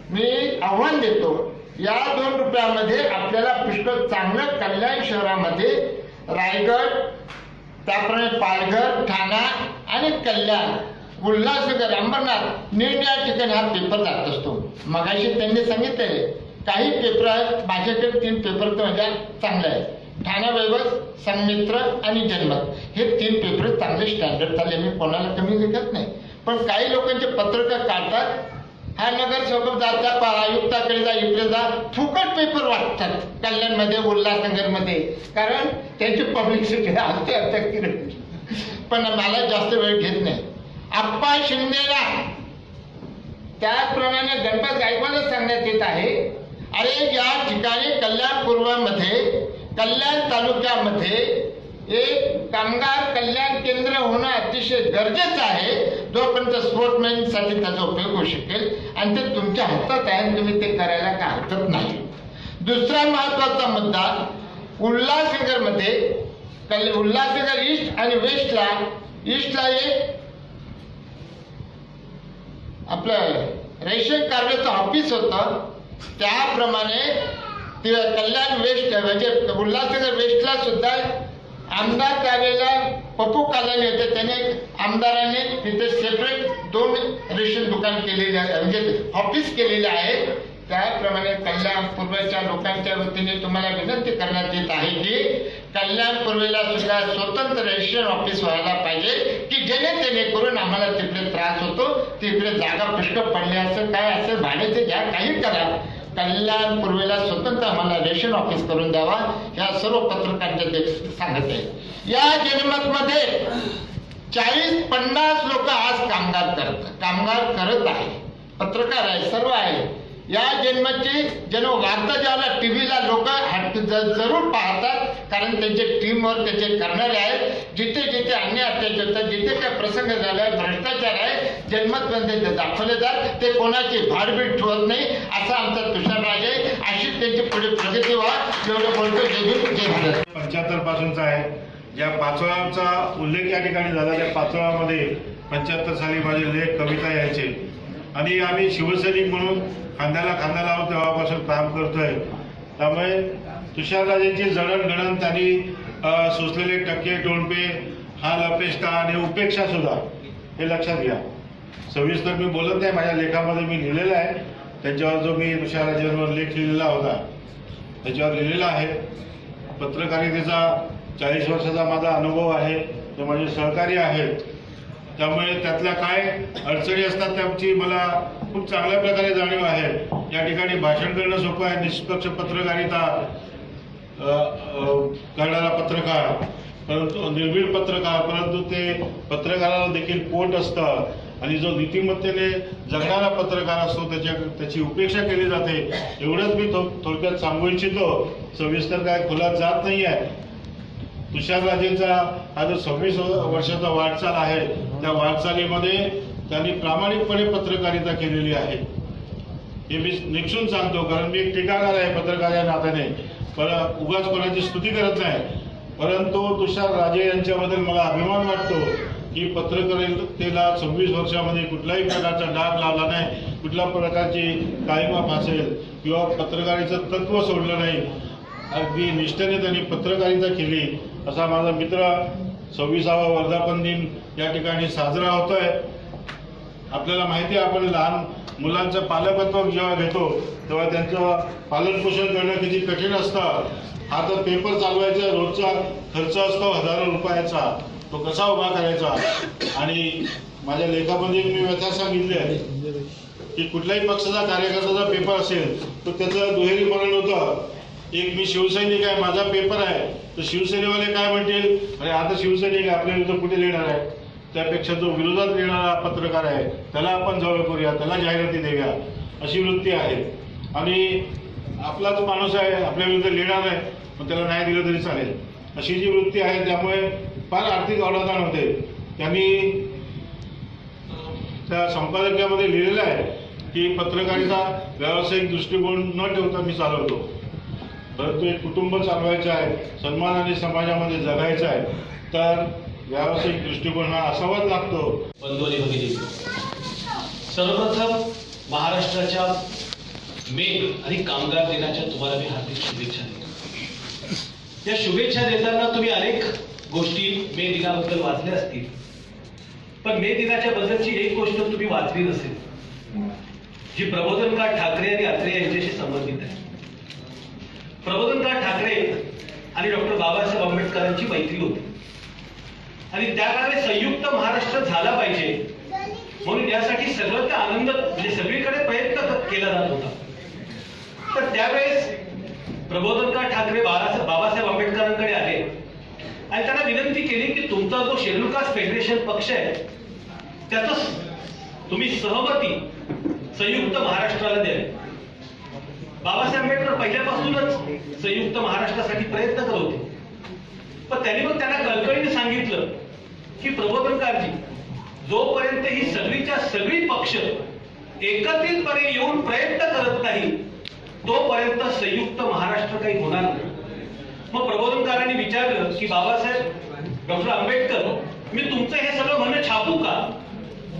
मी आव्हान देतो या 2 रुपयामध्ये आपल्याला पुष्कळ चांगलं कल्याण शहरामध्ये रायगड, त्याप्रमाणे पालघर, ठाणा आणि कल्याण, उल्हासनगर, अंबरनाथ निरनिराळ्या ठिकाणी हा पेपर जात असतो. मगाशी त्यांनी सांगितले काही पेपर आहेत, माझ्याकडे 3 पेपर तर म्हणजे चांगले आहेत. ठाणा वैभव, संमित्र आणि जनमत हे 3 पेपर चांगले स्टँडर्ड चालले. मी कोणाला कमी लिखत नाही, पण काही लोकांचे पत्रकार काढतात, हा नगरसेवक जा, त्या आयुक्ताकडे जा, इकडे जा, फुकट पेपर वाटतात कल्याणमध्ये, उल्हासनगरमध्ये, कारण त्यांची पब्लिसिटी असते आता. पण मला जास्त वेळ घेत नाही. आप्पा शिंदेला त्याप्रमाणे गणपत गायकवाडला सांगण्यात येत आहे, अरे या ठिकाणी कल्याण पूर्वमध्ये, कल्याण तालुक्यामध्ये एक कामगार कल्याण केंद्र होणं अतिशय गरजेचं आहे, जोपर्यंत स्पोर्ट्समॅनसाठी त्याचा उपयोग होऊ शकेल. आणि ते तुमच्या हातात आहे, तुम्ही ते करायला काय हरकत नाही. दुसरा महत्वाचा मुद्दा, उल्हासनगरमध्ये, उल्हासनगर ईस्ट आणि ईस्टला एक आपलं रेशन कार्डाचं ऑफिस होतं. त्याप्रमाणे कल्याण वेस्ट म्हणजे उल्हासनगर वेस्टला सुद्धा आमदार त्यावेळेला पप्पू कालानी होते, त्याने आमदारांनी तिथे सेपरेट 2 रेशन दुकान केलेले आहे, म्हणजे ऑफिस केलेले आहे. त्याप्रमाणे कल्याण पूर्वेच्या लोकांच्या वतीने तुम्हाला विनंती करण्यात येत आहे की कल्याण पूर्वेला सुद्धा स्वतंत्र रेशन ऑफिस व्हायला पाहिजे, की जेणेकरून आम्हाला तिकडे त्रास होतो, तिकडे जागा पुष्कळ पडली असेल, काय असेल, भाड्याचे घ्या, काही करा, कल्याण पूर्वेला स्वतंत्र आम्हाला रेशन ऑफिस करून द्यावा, या सर्व पत्रकारांच्या सांगत आहे. या जनमतमध्ये 40-50 लोक आज कामगार करत आहे, पत्रकार आहे, सर्व आहे. या जन्माची वार्ता ज्याला टीव्हीला लोक जरूर पाहतात, कारण त्यांचे टीमवर त्याचे करणारे आहेत. जिथे जिथे अन्याय अत्याचार होतात, जिथे काय प्रसंग झाला, भ्रष्टाचार आहे, जनमतमध्ये ते दाखवले जात, ते कोणाची भाडबीड ठेवत नाही, असा आमचा तुषारराज आहे. अशीच त्यांची पुढे प्रगती व्हा, एवढं बोलतो. जय भारत. 75 पासूनचा आहे. ज्या पाचोळ्याचा उल्लेख या ठिकाणी झाला, त्या पाचोळ्यामध्ये 75 साली माझे लेख, कविता यायचे, आणि आम्ही शिवसैनिक म्हणून खांद्याला खांदा लावून तेव्हापासून काम करतोय. त्यामुळे तुषारराजेंची जडणघडण, त्यांनी सोसलेले टक्के, टोळपे, हाल अपेष्टा आणि उपेक्षा सुद्धा हे लक्षात घ्या. सविस्तर मी बोलत नाही, माझ्या लेखामध्ये मी लिहिलेलं आहे. त्यांच्यावर जो मी तुषारराजेंवर लेख लिहिलेला होता त्याच्यावर लिहिलेला आहे. पत्रकारितेचा 40 वर्षाचा माझा अनुभव आहे, ते माझे सहकारी आहेत. त्यामुळे त्यातल्या काय अडचणी असतात त्याची मला खूप चांगल्या प्रकारे जाणीव आहे. या ठिकाणी भाषण करणं सोपं आहे, निष्पक्ष पत्रकारिता करणारा पत्रकार, परंतु निर्भीड पत्रकार, परंतु ते पत्रकाराला देखील पोट असतं, आणि जो नीतिमत्तेने जगणारा पत्रकार असतो त्याची उपेक्षा केली जाते. एवढंच मी थोडक्यात सांगू इच्छितो. सविस्तर काय खुलात जात नाही आहे. तुषारराजेंचा हा जो 26 वर्षाचा वाटचाल आहे, त्या वाटचालीमध्ये त्यांनी प्रामाणिकपणे पत्रकारिता केलेली आहे, हे मी निक्षून सांगतो. कारण मी एक टीकाकार आहे पत्रकार या नात्याने, पण उगाच कोणाची स्तुती करत नाही. परंतु तुषारराजे यांच्याबद्दल मला अभिमान वाटतो की पत्रकारितेला 26 वर्षामध्ये कुठल्याही प्रकारचा डाग लावला नाही, कुठल्या प्रकारची काळीमा फासेल किंवा पत्रकारितेचं तत्व सोडलं नाही. अगदी निष्ठेने त्यांनी पत्रकारिता केली. असा माझा मित्र 26वा वर्धापन दिन या ठिकाणी साजरा होतोय. आपल्याला माहिती आहे, आपण लहान मुलांचं पालकत्व जेव्हा घेतो तेव्हा त्यांचं पालनपोषण करणं किती कठीण असतं. हा तर पेपर चालवायचा रोजचा खर्च असतो हजारो रुपयाचा, तो कसा उभा करायचा. आणि माझ्या लेखामध्ये मी व्यथा सांगितली आहे की कुठल्याही पक्षाचा कार्यकर्त्याचा पेपर असेल तर त्याचं दुहेरी मरण होतं. एक मी शिवसैनिक आहे, माझा पेपर आहे, तर शिवसेनेवाले काय म्हणतील, अरे आता शिवसैनिक आहे, आपल्या विरुद्ध कुठे लिहिणार आहे. त्यापेक्षा जो विरोधात लिहिणारा पत्रकार आहे त्याला आपण जवळ करूया, त्याला जाहिराती देऊया, अशी वृत्ती आहे. आणि आपलाच माणूस आहे, आपल्या विरुद्ध लिहिणार आहे, पण त्याला नाही दिलं तरी चालेल, अशी जी वृत्ती आहे. त्यामुळे फार आर्थिक अवधान होते. त्यांनी त्या संपादकीयामध्ये लिहिलेलं आहे की पत्रकारिता व्यावसायिक दृष्टिकोन न ठेवता मी चालवतो, परंतु एक कुटुंब चालवायचं आहे, सन्मानाने समाजामध्ये जगायचं आहे, तर व्यावसायिक दृष्टिकोन हा असावाच लागतो. बंधू आणि भगिनी, सर्वप्रथम महाराष्ट्राच्या मेघ आणि कामगार दिनाच्या तुम्हाला मी हार्दिक शुभेच्छा देतो. या शुभेच्छा देताना तुम्ही अनेक गोष्टी मे दिनाबद्दल वाचल्या असतील, पण मे दिनाच्या बद्दलची एक गोष्ट तुम्ही वाचली नसेल, जी प्रबोधनकार ठाकरे आणि अत्रे यांच्याशी संबंधित आहे. प्रबोधनकार ठाकरे आणि डॉक्टर बाबासाहेब आंबेडकरांची मैत्री होती आणि त्या काळात संयुक्त महाराष्ट्र झाला पाहिजे म्हणून यासाठी सगळं त्या आनंद म्हणजे सगळीकडे प्रयत्न केला जात होता. तर त्यावेळेस प्रबोधनकार ठाकरे बाबासाहेब आंबेडकरांकडे आले आणि त्यांना विनंती केली की तुमचा जो शेड्यूल कास्ट फेडरेशन पक्ष आहे त्याचं तुम्ही सहमती संयुक्त महाराष्ट्राला द्या. बाबासाहेब आंबेडकर पहिल्यापासूनच संयुक्त महाराष्ट्रासाठी प्रयत्न करत होते, पण त्यांनी मग त्यांना कळकळीने सांगितलं की प्रबोधनकारजी, जोपर्यंत ही सगळीच्या सगळी पक्ष एकत्रितपणे येऊन प्रयत्न करत नाही तोपर्यंत संयुक्त महाराष्ट्र काही होणार नाही. मग प्रबोधनकारांनी विचारलं की बाबासाहेब डॉक्टर आंबेडकर, मी तुमचं हे सगळं म्हणणं छापू का?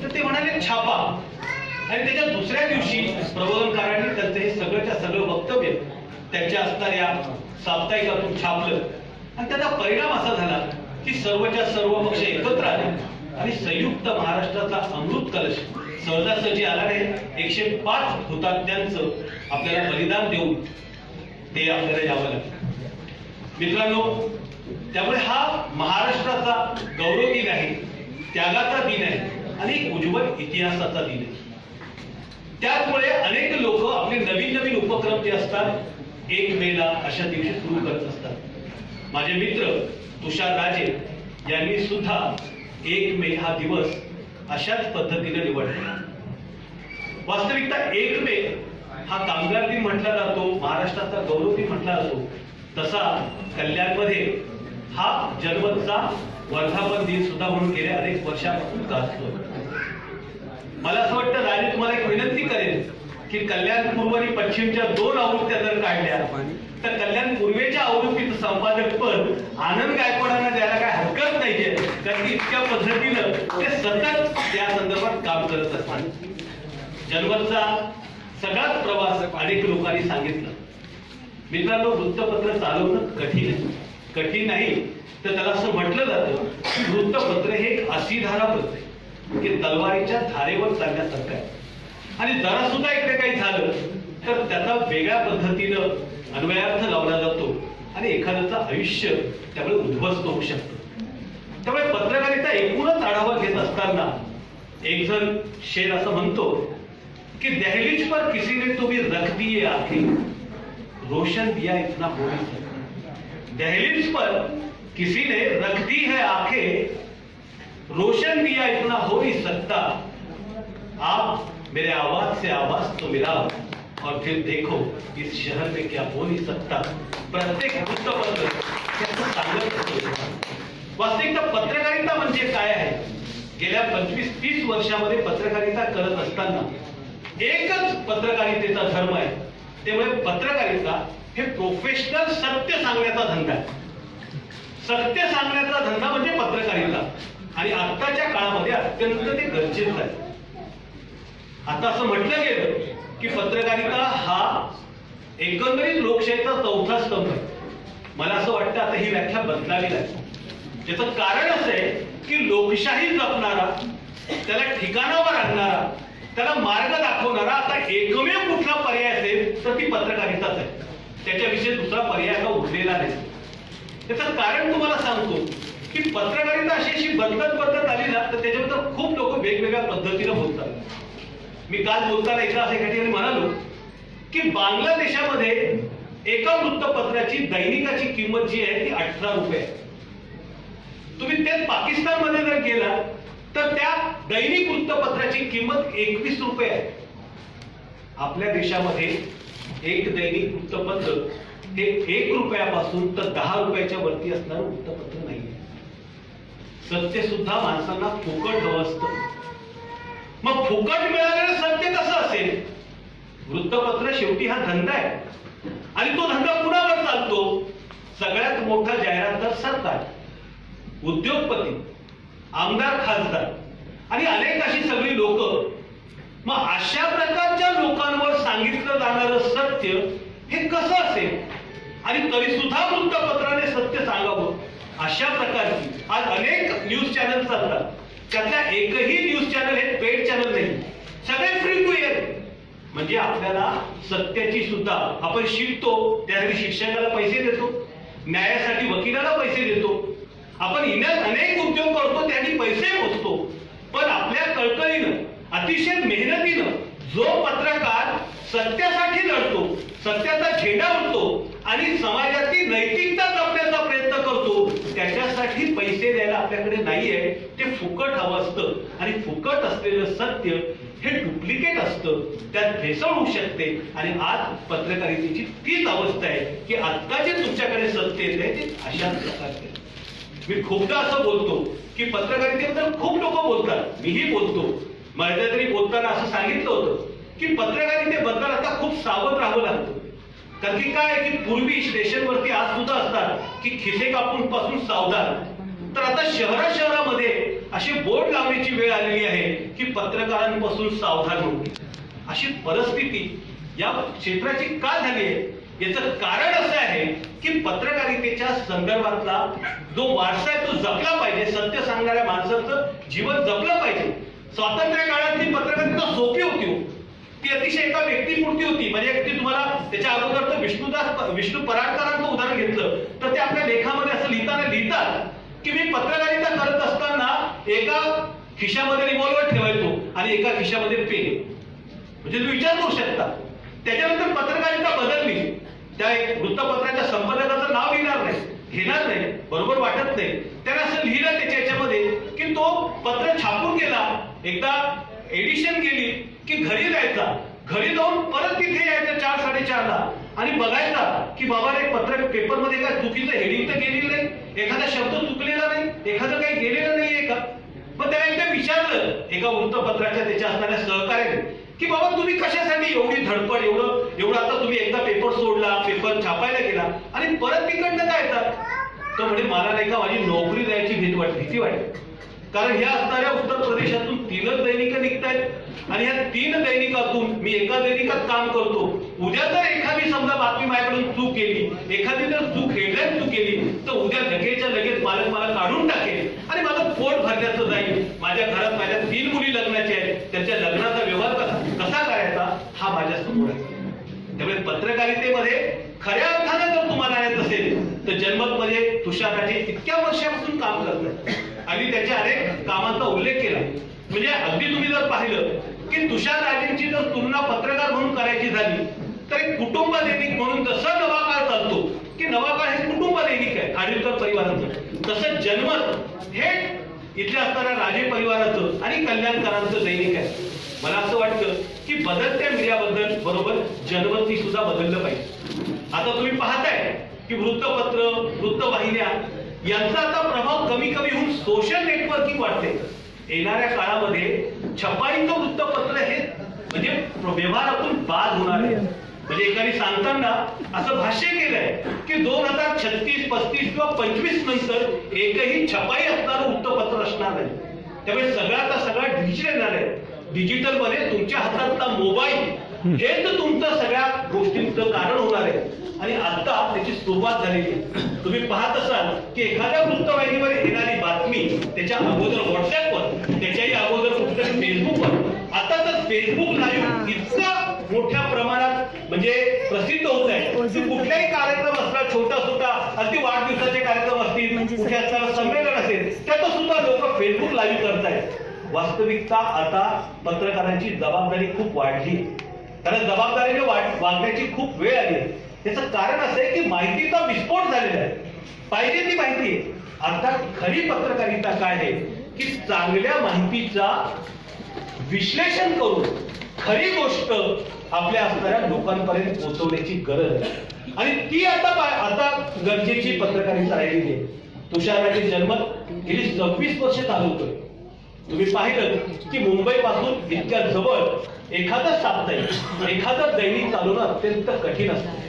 तर ते म्हणाले छापा. आणि त्याच्या दुसऱ्या दिवशी प्रबोधनकारांनी त्यांचं हे सगळंच्या सगळं वक्तव्य त्यांच्या असणाऱ्या साप्ताहिकातून छापलं आणि त्याचा परिणाम असा झाला की सर्वच्या सर्व पक्ष एकत्र आले आणि संयुक्त महाराष्ट्राचा अमृत कलश सहजासहजी आला नाही. 105 हुतात्म्यांचं आपल्याला बलिदान देऊन ते आपल्याला यावं लागलं. मित्रांनो, त्यामुळे हा महाराष्ट्राचा गौरव दिन आहे, त्यागाचा दिन आहे आणि उज्ज्वल इतिहासाचा दिन आहे. त्यामुळे अनेक लोक आपले नवीन नवीन उपक्रम जे असतात 1 मेला अशा दिवशी सुरू करत असतात. माझे मित्र तुषार राजे यांनी सुद्धा 1 मे हा दिवस अशाच पद्धतीने निवडला. वास्तविकता 1 मे हा कामगार दिन म्हटला जातो, महाराष्ट्राचा गौरव दिन म्हटला जातो, तसा कल्याणमध्ये हा जन्मचा वर्धापन दिन सुद्धा म्हणून गेल्या अनेक वर्षापासून गाजतो. मला असं वाटतं राजे तुम्हाला एक विनंती करेल की कल्याण पूर्व आणि पश्चिमच्या 2 आवृत्त्या जर काढल्या तर कल्याण पूर्वेच्या आवृत्तीचं संपादक पद आनंद गायकवाडांना द्यायला काय हरकत नाहीये, कारण की इतक्या पद्धतीनं ते सतत त्या संदर्भात काम करत असतात. जन्मचा सगळाच प्रवास अनेक लोकांनी सांगितलं. मित्रांनो, वृत्तपत्र चालवणं कठीण आहे. कठीण नाही तर त्याला असं म्हटलं जातं की वृत्तपत्र हे एक अशी धारापत्र आहे की तलवारीच्या धारेवर चालण्यासारखं आहे आणि जरा सुद्धा इकडे काही झालं तर त्याचा वेगळ्या पद्धतीनं अन्वयार्थ लावला जातो आणि एखाद्याचं आयुष्य त्यामुळे उद्ध्वस्त होऊ शकतं. त्यामुळे पत्रकारिता एकूणच आढावा घेत असताना एक जण शेर असं म्हणतो कि दहलीज पर किसी ने तो भी रख दिए आंखें, रोशन दिया इतना हो नहीं सकता. दहलीज पर किसी ने रख दी है आंखें, रोशन दिया इतना हो नहीं सकता. आप मेरे आवाज से आवाज तो मिलाओ और फिर देखो इस शहर में क्या हो नहीं सकता. प्रत्येक वृत्तपत्र त्याचं सांगत असतो. वास्तविकता पत्रकारिता म्हणजे काय आहे? गेल्या 25-30 वर्षामध्ये पत्रकारिता करत असताना एकच पत्रकारितेचा धर्म आहे. त्यामुळे पत्रकारिता हे प्रोफेशनल सत्य सांगण्याचा धंदा आहे. सत्य सांगण्याचा धंदा म्हणजे पत्रकारिता आणि आत्ताच्या काळामध्ये अत्यंत ते गरजेचं आहे. आता असं म्हटलं गेलं की पत्रकारिता हा एकंदरीत लोकशाहीचा 4था स्तंभ आहे. मला असं वाटतं आता ही व्याख्या बदलावी लागेल. त्याचं कारण असं आहे की लोकशाही जपणारा, त्याला ठिकाणावर आणणारा, त्याला मार्ग दाखवणारा आता एकमेव कुठला पर्याय असेल तर ती पत्रकारिताच आहे. त्याच्याविषयी दुसरा पर्याय का उरलेला नाही. त्याचं कारण तुम्हाला सांगतो की पत्रकारिता अशी बदलत आली ना तर त्याच्याबद्दल खूप लोक वेगवेगळ्या पद्धतीने बोलतात. मी काल बोलताना एका ठिकाणी म्हणालो की बांगलादेशामध्ये एका वृत्तपत्राची दैनिकाची किंमत जी आहे ती 18 रुपये आहे. तुम्ही तेच पाकिस्तानमध्ये जर गेला तर त्या दैनिक वृत्तपत्राची किंमत 21 रुपये आहे. आपल्या देशामध्ये एक दैनिक वृत्तपत्र हे 1 रुपयापासून तर 10 रुपयाच्या वरती असणारं वृत्तपत्र नाहीये. सत्य सुद्धा माणसांना फुकट हवं असतं. मग फुकट मिळालेलं सत्य कसं असेल? वृत्तपत्र शेवटी हा धंदा आहे आणि तो धंदा कुणावर चालतो? सगळ्यात मोठा जाहिरातदार सरकार, उद्योगपती, आमदार, खासदार आणि अनेक अशी सगळी लोक. मग अशा प्रकारच्या लोकांवर सांगितलं जाणारं सत्य हे कसं असेल? आणि तरी सुद्धा वृत्तपत्राने सत्य सांगावं अशा प्रकारची आज अनेक न्यूज चॅनल चालतात. त्यातल्या एकही न्यूज चॅनल हे पेड चॅनल नाही, सगळे फ्री टू एअर. म्हणजे आपल्याला सत्याची सुद्धा आपण शिकतो, त्यासाठी शिक्षकाला पैसे देतो, न्यायासाठी वकिलाला पैसे देतो, आपण इन्यात अनेक उद्योग करतो, त्यांनी पैसे मोजतो, पण आपल्या कळकळीनं अतिशय मेहनतीनं जो पत्रकार सत्यासाठी लढतो, सत्याचा झेंडा उडतो आणि समाजाची नैतिकता जपण्याचा प्रयत्न करतो, त्याच्यासाठी पैसे द्यायला आपल्याकडे नाहीये. ते फुकट हवं असतं आणि फुकट असलेलं सत्य हे डुप्लिकेट असतं, त्यात भेसळ होऊ शकते. आणि आज पत्रकारितेची तीच अवस्था आहे की आता जे तुमच्याकडे सत्य येते ते अशाच प्रकारचे. मी खूपदा असं बोलतो की पत्रकारितेबद्दल खूप लोक बोलतात, मीही बोलतो. माझ्या तरी बोलताना असं सांगितलं होतं की पत्रकारितेबद्दल आता खूप सावध राहावं लागतं. कारण की काय की पूर्वी स्टेशनवरती आज सुद्धा असतात की खिसे कापून पासून सावधान, तर आता शहरामध्ये अशी बोर्ड लावण्याची वेळ आलेली आहे की पत्रकारांपासून सावधान हो. अशी परिस्थिती या क्षेत्राची का झाली आहे याचं कारण असं आहे की पत्रकारितेच्या संदर्भातला जो वारसा आहे तो जपला पाहिजे. सत्य सांगणाऱ्या माणसाचं जीवन जपलं पाहिजे. स्वातंत्र्य काळातली पत्रकारिता सोपी होती, ती अतिशय एका व्यक्तीपुरती होती. म्हणजे ती तुम्हाला त्याच्या अगोदर तर विष्णू पराडकरांचं उदाहरण घेतलं तर ते आपल्या लेखामध्ये असं लिहितात की मी पत्रकारिता करत असताना एका खिशामध्ये रिव्हॉल्वर ठेवायचो आणि एका खिशामध्ये पेन. म्हणजे तुम्ही विचार करू शकता. त्याच्यानंतर पत्रकारिता बदलली. त्या एक वृत्तपत्राच्या संपादकाचं नाव घेणार नाही, बरोबर वाटत नाही. त्याने असं लिहिलं त्याच्या याच्यामध्ये की तो पत्र छापून गेला, एकदा एडिशन गेली की घरी जायचा, घरी जाऊन परत तिथे यायचं 4-4:30ला आणि बघायचा की बाबा एक पत्र पेपरमध्ये काय चुकीचं हेडिंग तर गेलेलं नाही, एखादा शब्द चुकलेला नाही, एखादं काही गेलेलं नाहीये का. मग त्याला एकदा विचारलं एका वृत्तपत्राच्या त्याच्या असणाऱ्या सहकार्याने की बाबा तुम्ही कशासाठी एवढी धडपड, एवढं आता तुम्ही एकदा पेपर सोडला, पेपर छापायला गेला आणि परत तिकडनं काय येतात. तर म्हणजे मला नाही का माझी नोकरी द्यायची भीती वाटते. कारण ह्या असणाऱ्या उत्तर प्रदेशातून 3 दैनिकं निघतायत आणि ह्या 3 दैनिकातून मी एका दैनिकात काम करतो. उद्या जर एखादी समजा बातमी माझ्याकडून चूक केली, एखादी जर हेडलाईन चूक केली तर उद्या लगेच मालक मला काढून टाकेल आणि माझं पोट भरण्याचं जाईल. माझ्या घरात माझ्या 3 मुली लग्नाचे आहेत, त्यांच्या लग्नाचा व्यवहार कसा करायचा हा माझ्या समोर आहे. त्यामुळे पत्रकारितेमध्ये खऱ्या अर्थाने जर तुम्हाला येत असेल तर जनमतमध्ये तुषार राजे इतक्या वर्षापासून काम करतात आणि त्याच्या अनेक कामांचा उल्लेख केला. म्हणजे अगदी तुम्ही जर पाहिलं की तुषार राजेंची जर तुलना पत्रकार म्हणून करायची झाली तर एक कुटुंब दैनिक म्हणून जसं नवा काळ चालतो की नवा काळ हे कुटुंब दैनिक आहे खाडीलकर परिवाराचं, तसं जनमत हे इथल्या असणाऱ्या राजे परिवाराचं आणि कल्याणकरांचं दैनिक आहे. मला असं वाटतं की बदलत्या मीडियाबद्दल बरोबर जनमतनी सुद्धा बदललं पाहिजे. आता तुम्ही पाहताय की वृत्तपत्र, वृत्तवाहिन्या यांचा आता प्रभाव कमी होऊन सोशल नेटवर्किंग वाढते. येणाऱ्या काळामध्ये छपाईचं वृत्तपत्र हे म्हणजे व्यवहारातून बाद होणार आहे. म्हणजे एकाने सांगताना असं भाष्य केलंय की 2036, 35 किंवा 25 नंतर एकही छपाई असणारं वृत्तपत्र असणार नाही. त्यामुळे सगळ्याचा सगळा डिजिटल येणार आहे. डिजिटल मध्ये तुमच्या हातातला मोबाईल हेच तुमचं सगळ्या गोष्टींचं कारण होणार आहे आणि आता त्याची सुरुवात झालेली आहे. तुम्ही पाहत असाल की एखाद्या वृत्तवाहिनीवर येणारी बातमी त्याच्या अगोदर व्हॉट्सअपवर, त्याच्याही अगोदर कुठल्याही फेसबुकवर, आता तर फेसबुक लाईव्ह इतका मोठ्या प्रमाणात म्हणजे प्रसिद्ध होत आहे की कुठलाही कार्यक्रम असला छोटा अगदी वाढदिवसाचे कार्यक्रम असतील, कुठे असणारं संमेलन असेल त्याचं सुद्धा लोक फेसबुक लाईव्ह करतायत. वास्तविकता आता पत्रकारांची जबाबदारी खूप वाढली, कारण जबाबदारीने वागण्याची खूप वेळ आली आहे. त्याचं कारण असं आहे की माहितीचा विस्फोट झालेला आहे. पाहिजे ती माहिती आहे. अर्थात खरी पत्रकारिता काय आहे की चांगल्या माहितीचा विश्लेषण करून खरी गोष्ट आपल्या असणाऱ्या लोकांपर्यंत पोहोचवण्याची गरज आहे आणि ती आता गरजेची पत्रकारिता राहिलेली आहे. तुषार राजे जनमत गेली 26 वर्ष चालवतोय. तुम्ही पाहिलं की मुंबई पासून इतक्या जवळ एखादं साप्ताहिक, एखादं दैनिक चालवणं अत्यंत कठीण असतं.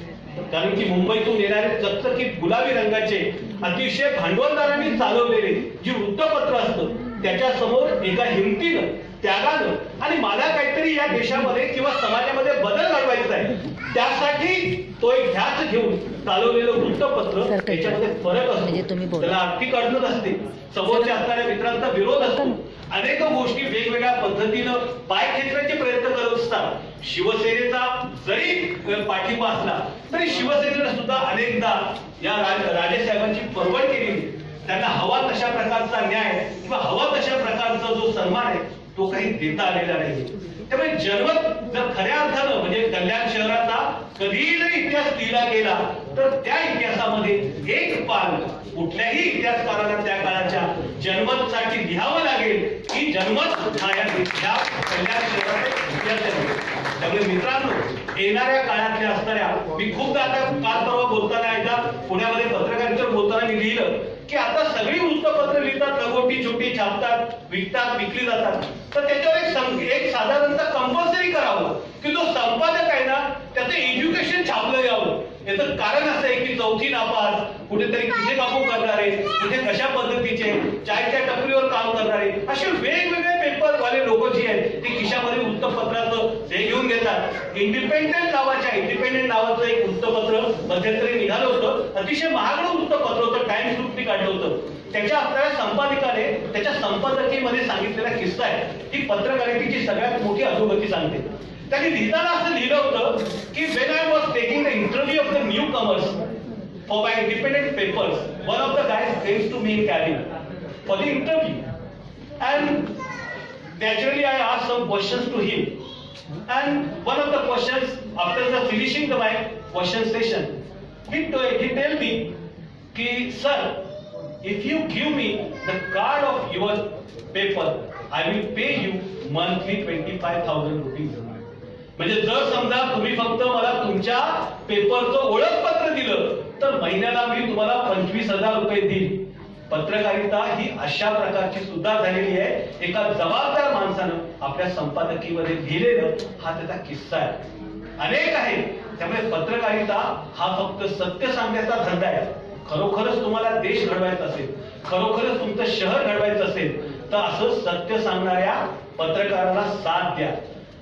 कारण की मुंबईतून येणारे चकचकीत गुलाबी रंगाचे अतिशय भांडवलदारांनी चालवलेले जी वृत्तपत्र असतं त्याच्या समोर एका हिमतीनं, त्यागानं आणि मला काहीतरी या देशामध्ये किंवा समाजामध्ये बदल घडवायचा आहे त्यासाठी तो एक ध्यास घेऊन चालवलेलं वृत्तपत्र याच्यामध्ये फरक असतो. त्याला आर्थिक अडचण असते, समोरच्या असणाऱ्या मित्रांचा विरोध असतो, अनेक गोष्टी वेगवेगळ्या पद्धतीनं पाय खेचण्याचे प्रयत्न करत असतात. शिवसेनेचा जरी पाठिंबा असला तरी शिवसेनेनं सुद्धा अनेकदा या राजेसाहेबांची परवड केलेली. त्यांना हवा तशा प्रकारचा न्याय किंवा हवा तशा प्रकारचा जो सन्मान आहे तो काही देता आलेला नाही. त्यामुळे जनमत जर खऱ्या अर्थानं म्हणजे कल्याण शहराचा कधीही जर इतिहास लिहिला गेला तर त्या इतिहासामध्ये एक पान कुठल्याही इतिहासकाराला त्या काळाच्या जनमतसाठी लिहावं लागेल की जनमत हा या कल्याण शहराचा इतिहास आहे. त्यामुळे मित्रांनो, येणाऱ्या काळातल्या असणाऱ्या मी खूपदा आता काल परवा बोलताना एकदा पुण्यामध्ये पत्रकारितेवर बोलताना मी लिहिलं की आता सगळी वृत्तपत्र लिहितात, लगोटी छोटी छापतात, विकतात, विकली जातात. तर त्याच्यावर एक साधारणतः कंपल्सरी करावं की जो संपादक आहे ना त्याचं एज्युकेशन छापलं यावं. याचं कारण असं आहे की चौथी नापास, कुठेतरी किसे कापू करणारे, कुठे कशा पद्धतीचे चायच्या टपरीवर काम करणारे, असे वेगवेगळे पेपरवाले लोक जी आहेत ते खिशामध्ये वृत्तपत्राचं हे घेऊन घेतात. इंडिपेंडेंट नावाचं एक वृत्तपत्र मध्यंतरी निघालं होतं. अतिशय महागडं वृत्तपत्र होतं, टाइम्स ग्रुपने काढलं होतं. त्याच्या असणाऱ्या संपादकाने त्याच्या संपादकीमध्ये सांगितलेला किस्सा आहे ही पत्रकारितेची सगळ्यात मोठी अधोगती सांगते. त्यांनी लिहिताना असं लिहिलं होतं की when I was taking the interview of the newcomers for my independent papers, one of the guys came to me in cabin for the interview, and naturally I asked some questions to him, and one of the questions after the finishing the my question session, he told me ki sir, if you give me the card of your paper, I will pay you monthly 25,000 rupees. म्हणजे जर समजा तुम्ही फक्त मला तुमच्या पेपरचं ओळखपत्र दिलं तर महिन्याला मी तुम्हाला 25,000 रुपये देईल. पत्रकारिता ही अशा प्रकारची सुद्धा झालेली आहे. एका जबाबदार माणसानं आपल्या संपादकीमध्ये लिहिलेलं हा त्याचा किस्सा आहे. अनेक आहे. त्यामुळे पत्रकारिता हा फक्त सत्य सांगण्याचा धंदा आहे. खरोखरच तुम्हाला देश घडवायचा असेल, खरोखरच तुमचं शहर घडवायचं असेल तर असं सत्य सांगणाऱ्या पत्रकाराला साथ द्या,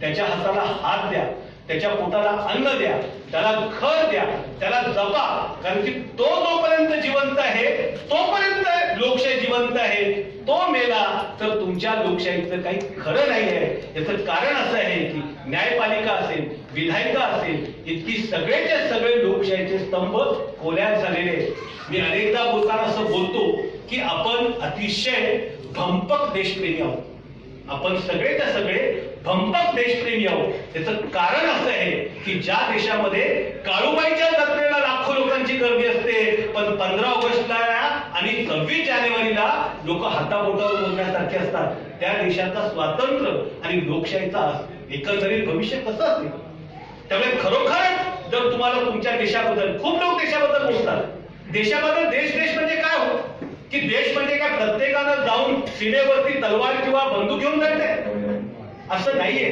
त्याच्या हाताला हात द्या, त्याच्या पोटाला अन्न द्या, त्याला घर द्या, त्याला जपा. कारण की तो जोपर्यंत जिवंत आहे तोपर्यंत लोकशाही जिवंत आहे. तो मेला तर तुमच्या लोकशाहीचं काही खरं नाही आहे. याचं कारण असं आहे की न्यायपालिका असेल, विधायिका असेल, इतकी सगळेचे सगळे लोकशाहीचे स्तंभ कोल्यात झालेले. मी अनेकदा बोलताना असं बोलतो की आपण अतिशय भंपक देशप्रेमी आहोत. आपण सगळेच्या सगळे भंपक देशप्रेमी आहोत. त्याचं कारण असं आहे की ज्या देशामध्ये काळूबाईच्या जत्रेला लाखो लोकांची गर्दी असते पण 15 ऑगस्टला आणि 26 जानेवारीला लोक हाताबोटावर बोलण्यासारखे असतात, त्या देशाचा स्वातंत्र्य आणि लोकशाहीचा एकंदरीत भविष्य कसं असेल. त्यामुळे खरोखरच जर तुम्हाला तुमच्या देशाबद्दल, खूप लोक देशाबद्दल बोलतात, देशाबद्दल देश म्हणजे काय हो की देश म्हणजे काय प्रत्येकानं जाऊन सीमेवरती तलवार किंवा बंदूक घेऊन जायचंय असं नाहीये.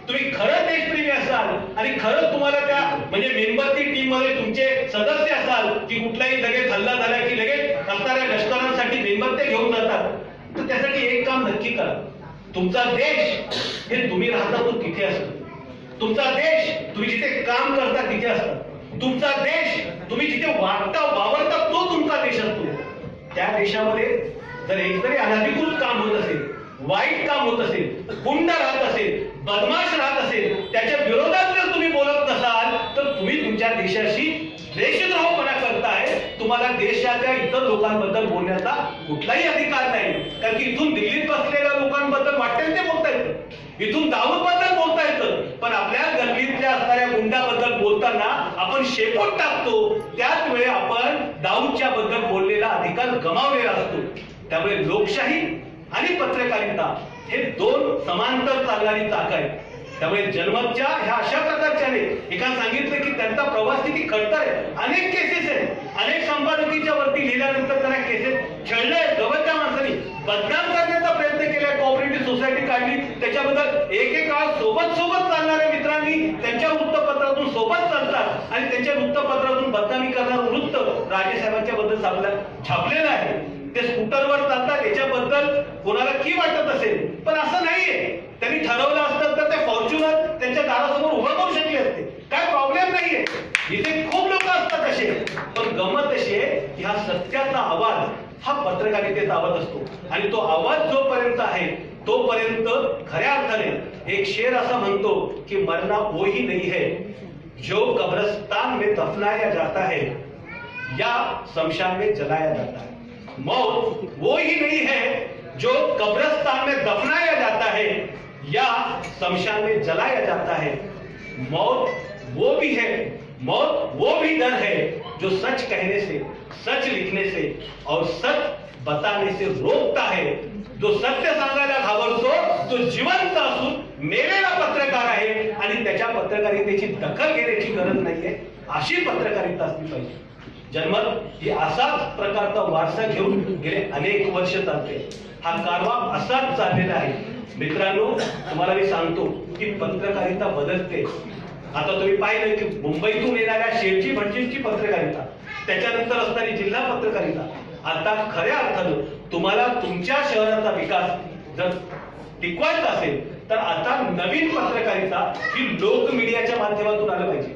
तुम्ही खरं देशप्रेमी असाल आणि खरंच तुम्हाला त्या म्हणजे मेंबरची टीम मध्ये तुमचे सदस्य असाल की कुठलाही लगेच हल्ला झाला की लगेच असणाऱ्या लष्करांसाठी मेंबर ते घेऊन जातात, तर त्यासाठी एक काम नक्की करा. तुमचा देश हे तुम्ही राहता तो तिथे असतो. तुमचा देश तुम्ही जिथे काम करता तिथे असतात. तुमचा देश तुम्ही जिथे वावरता तो तुमचा देश असतो. त्या देशामध्ये जर एकतरी अनधिकृत काम होत असेल, वाईट काम होत असेल, गुंड राहत असेल, बदमाश राहत असेल, त्याच्या विरोधात जर तुम्ही बोलत नसाल तर तुम्ही तुमच्या देशाशी देशद्रोहपणा करताय. तुम्हाला देशाच्या इतर लोकांबद्दल बोलण्याचा कुठलाही अधिकार नाही. कारण की इथून दिल्लीत बसलेल्या लोकांबद्दल वाटेल ते बोलता येतं, इथून दाऊदबद्दल बोलता येतं, पण आपल्या गल्लीतल्या असणाऱ्या गुंडाबद्दल बोलताना आपण शेपूट टाकतो. त्याच वेळी आपण दाऊदच्या बद्दल बोललेला अधिकार गमावलेला असतो. त्यामुळे लोकशाही आणि पत्रकारिता हे दोन समांतर चालणारी चाक आहेत. त्यामुळे जनमतच्या ह्या अशा प्रकारच्या एका सांगितलं की त्यांचा प्रवास किती खडतर आहे. अनेक केसेस आहेत. अनेक संपादकीच्या वरती लिहिल्यानंतर त्यांना केसेस छळलंय. गवतच्या माणसांनी बदनाम करण्याचा प्रयत्न केलाय. कोऑपरेटिव्ह सोसायटी काढली, त्याच्याबद्दल एक काळ सोबत चालणाऱ्या मित्रांनी त्यांच्या वृत्तपत्रातून सोबत चालतात आणि त्यांच्या वृत्तपत्रातून बदनामी करणारं वृत्त राजेसाहेबांच्या बद्दल छापलेलं आहे. ते स्कूटरवर चालतात याच्याबद्दल कोणाला की वाटत असेल, पण असं नाहीये. त्यांनी ठरवलं असतं तर ते फॉर्च्युनर त्यांच्या दारासमोर उभं करू शकले असते. काय प्रॉब्लेम नाहीये. इथे खूप लोक असतात असे, पण गंमत अशी आहे की हा सत्याचा आवाज हा पत्रकारितेचा आवाज असतो आणि तो आवाज जोपर्यंत आहे तोपर्यंत खऱ्या अर्थाने एक शेर असा म्हणतो की मरना वो ही नहीं है जो कब्रिस्तान में दफनाया जाता है या शमशान में जलाया जाता है। मौत वो ही नहीं है जो कब्रिस्तान में दफनाया जाता है या शमशान में जलाया जाता है। मौत वो भी है, मौत वो भी डर है जो सच कहने से, सच लिखने से और सच बताने से रोकता है। जो सत्य सांगायला घाबरतो तो जिवंत असून मेलेला पत्रकार आहे आणि त्याच्या पत्रकारितेची दखल घेण्याची गरज नाहीये, अशी पत्रकारिता असली पाहिजे। जन्मत ही असाच प्रकारचा वारसा घेऊन गेले अनेक वर्ष चालते। हा कारवा असाच चाललेला आहे। मित्रांनो, तुम्हाला मी सांगतो की पत्रकारिता बदलते। आता तुम्ही पाहिलं की मुंबईतून येणाऱ्या शेवची भटजींची पत्रकारिता, त्याच्यानंतर असणारी जिल्हा पत्रकारिता, आता खऱ्या अर्थानं तुम्हाला तुमच्या शहराचा विकास जर टिकवायचा असेल तर आता नवीन पत्रकारिता ही लोक मीडियाच्या माध्यमातून आलं पाहिजे।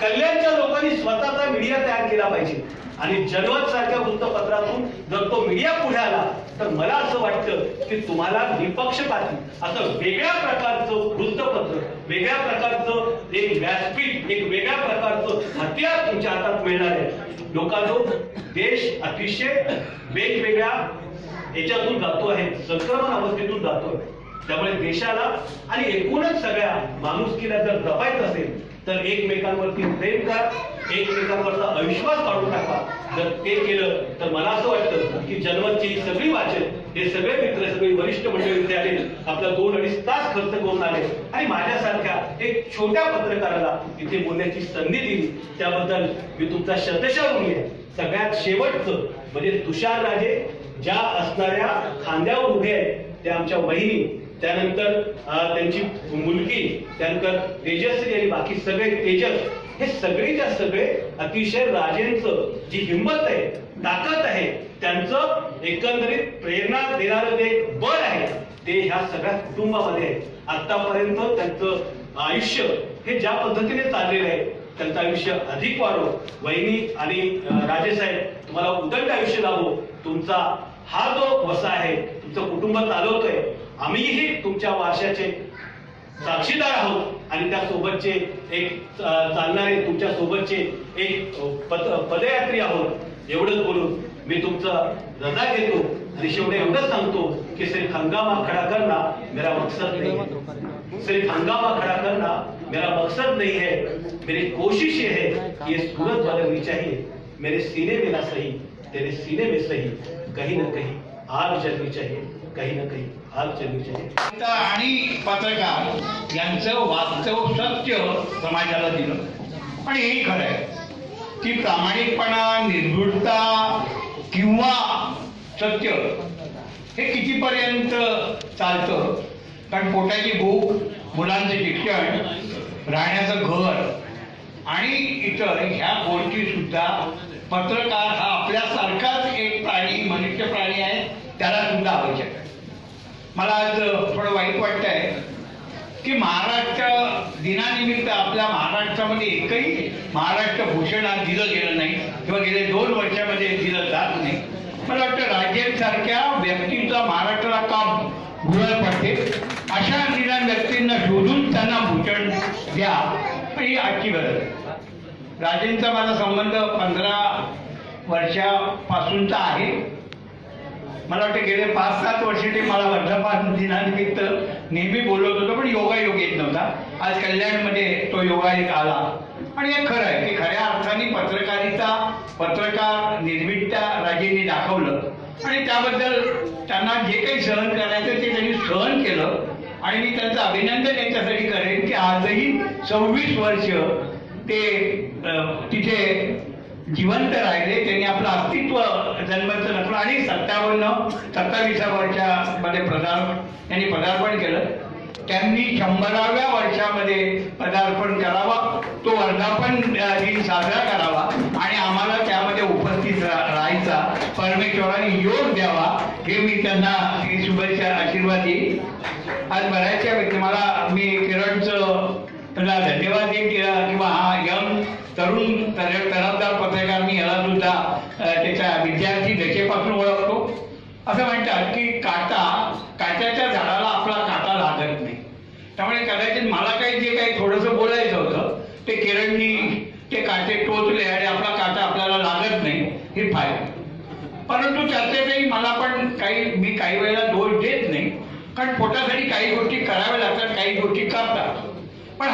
कल्याणच्या लोकांनी स्वतःचा मीडिया तयार केला पाहिजे आणि जनमत सारख्या वृत्तपत्रातून जर तो मीडिया पुढे आला तर मला असं वाटतं की तुम्हाला निपक्षपाती असं वेगळ्या प्रकारचं वृत्तपत्र, वेगळ्या प्रकारचं एक व्यासपीठ, एक वेगळ्या प्रकारचं हत्यार तुमच्या हातात मिळणार आहे। लोकांनो, देश अतिशय वेगवेगळ्या याच्यातून जातो आहे, संक्रमण अवस्थेतून जातोय। त्यामुळे देशाला आणि एकूणच सगळ्या माणुसकीला जर जपायचं असेल तर एकमेकांवरती प्रेम करा, एकमेकांवरचा अविश्वास काढून टाका। जर ते केलं तर मला असं वाटतं की जनमतची सगळी वाचन, हे सगळे मित्र, सगळे वरिष्ठ मंडळी इथे आले, आपला 2-2.5 तास खर्च करून आले आणि माझ्यासारख्या एक छोट्या पत्रकाराला इथे बोलण्याची संधी दिली, त्याबद्दल मी तुमचा शतशः ऋणी आहे। सगळ्यात शेवटचं म्हणजे तुषार राजे ज्या असणाऱ्या खांद्यावर उभे आहेत त्या आमच्या वहिनी, त्यानंतर त्यांची मुलगी, त्यानंतर तेजश्री आणि बाकी सगळे तेजस, हे सगळेच्या सगळे अतिशय राजेंचं जी हिंमत आहे, ताकद आहे, त्यांचं एकंदरीत प्रेरणा देणारं जे एक बळ आहे ते ह्या सगळ्या कुटुंबामध्ये आहे। आतापर्यंत त्यांचं आयुष्य हे ज्या पद्धतीने चाललेलं आहे, त्यांचं आयुष्य अधिक वाढो। वहिनी आणि राजेसाहेब, तुम्हाला उदंड आयुष्य लाभो। तुमचा हा जो वसा आहे, तुमचं कुटुंब चालवतोय, आम्हीही तुमच्या वारशाचे साक्षीदार आहोत आणि त्या सोबतचे एक चालणारे, तुमच्या सोबतचे एक पदयात्री आहोत। एवढंच बोलून मी तुमचं रजा घेतो आणि शेवटी एवढंच सांगतो की सिर्फ हंगामा खड़ा करना मेरा मकसद नहीं है, सिर्फ हंगामा खड़ा करना मेरा मकसद नहीं है। मेरी कोशिश ये है कि ये सूरत बदलनी चाहिए। मेरे सीने में ना सही, तेरे सीने में सही, कहीं ना कहीं आग जलनी चाहिए, कहीं ना कहीं आग जलनी चाहिए। आणि पत्रकार यांचं वास्तव सत्य समाजाला दिलं आणि हेही खरं आहे की प्रामाणिकपणा, निर्भीडता किंवा सत्य हे कितीपर्यंत चालतं। कारण पोटाची भूक, मुलांचे शिक्षण, राहण्याचं घर आणि इतर ह्या गोष्टी सुद्धा पत्रकार हा आपल्यासारखाच एक प्राणी, मनुष्य प्राणी आहे, त्याला सुद्धा आवश्यक आहे। मला आज थोडं वाईट वाटतंय की महाराष्ट्र दिनानिमित्त आपल्या महाराष्ट्रामध्ये एकही महाराष्ट्र भूषण आज दिलं गेलं नाही किंवा गेले 2 वर्षामध्ये दिलं जात नाही। मला वाटतं राजेंसारख्या व्यक्तींचा महाराष्ट्राला काम भुरळ पडते, अशा निदान व्यक्तींना शोधून त्यांना भूषण द्या, ही आजची गरज आहे। राजेंचा माझा संबंध 15 वर्षापासूनचा आहे। मला वाटतं गेले 5-7 वर्ष ते मला वर्धापन दिनानिमित्त नेहमी बोलवत होतो, पण योगायोग येत नव्हता। आज कल्याणमध्ये तो योगायोग आला आणि हे खरं आहे की खऱ्या अर्थाने पत्रकारिता, पत्रकार निर्भीडता राजेंनी दाखवलं आणि त्याबद्दल त्यांना जे काही सहन करायचं ते त्यांनी सहन केलं आणि मी त्यांचं अभिनंदन याच्यासाठी करेन की आजही 26 वर्ष ते तिथे जिवंत राहिले। त्यांनी आपलं अस्तित्व जन्माचं नसलं आणि 27व्या वर्षामध्ये त्यांनी पदार्पण केलं। त्यांनी 100व्या वर्षामध्ये पदार्पण करावं, तो वर्धापन दिन साजरा करावा आणि आम्हाला त्यामध्ये उपस्थित राहायचा परमेश्वराने योग द्यावा, हे मी त्यांना शुभेच्छा आशीर्वाद देईन। आज बऱ्याचशा व्यक्ती मी किरणचं त्याला धन्यवाद देईन किंवा हा यंग तरुण तरफदार पत्रकार मी याला सुद्धा त्याच्या विद्यार्थी दशेपासून ओळखतो। असं म्हणतात की काट्याच्या झाडाला ते किरणनी ते काटे टोचले आणि आपला काटा आपल्याला लागत नाही हे फायदा. परंतु त्यातही मला पण मी काही वेळेला दोष देत नाही, कारण पोटासाठी काही गोष्टी कराव्या लागतात, काही गोष्टी करतात. पण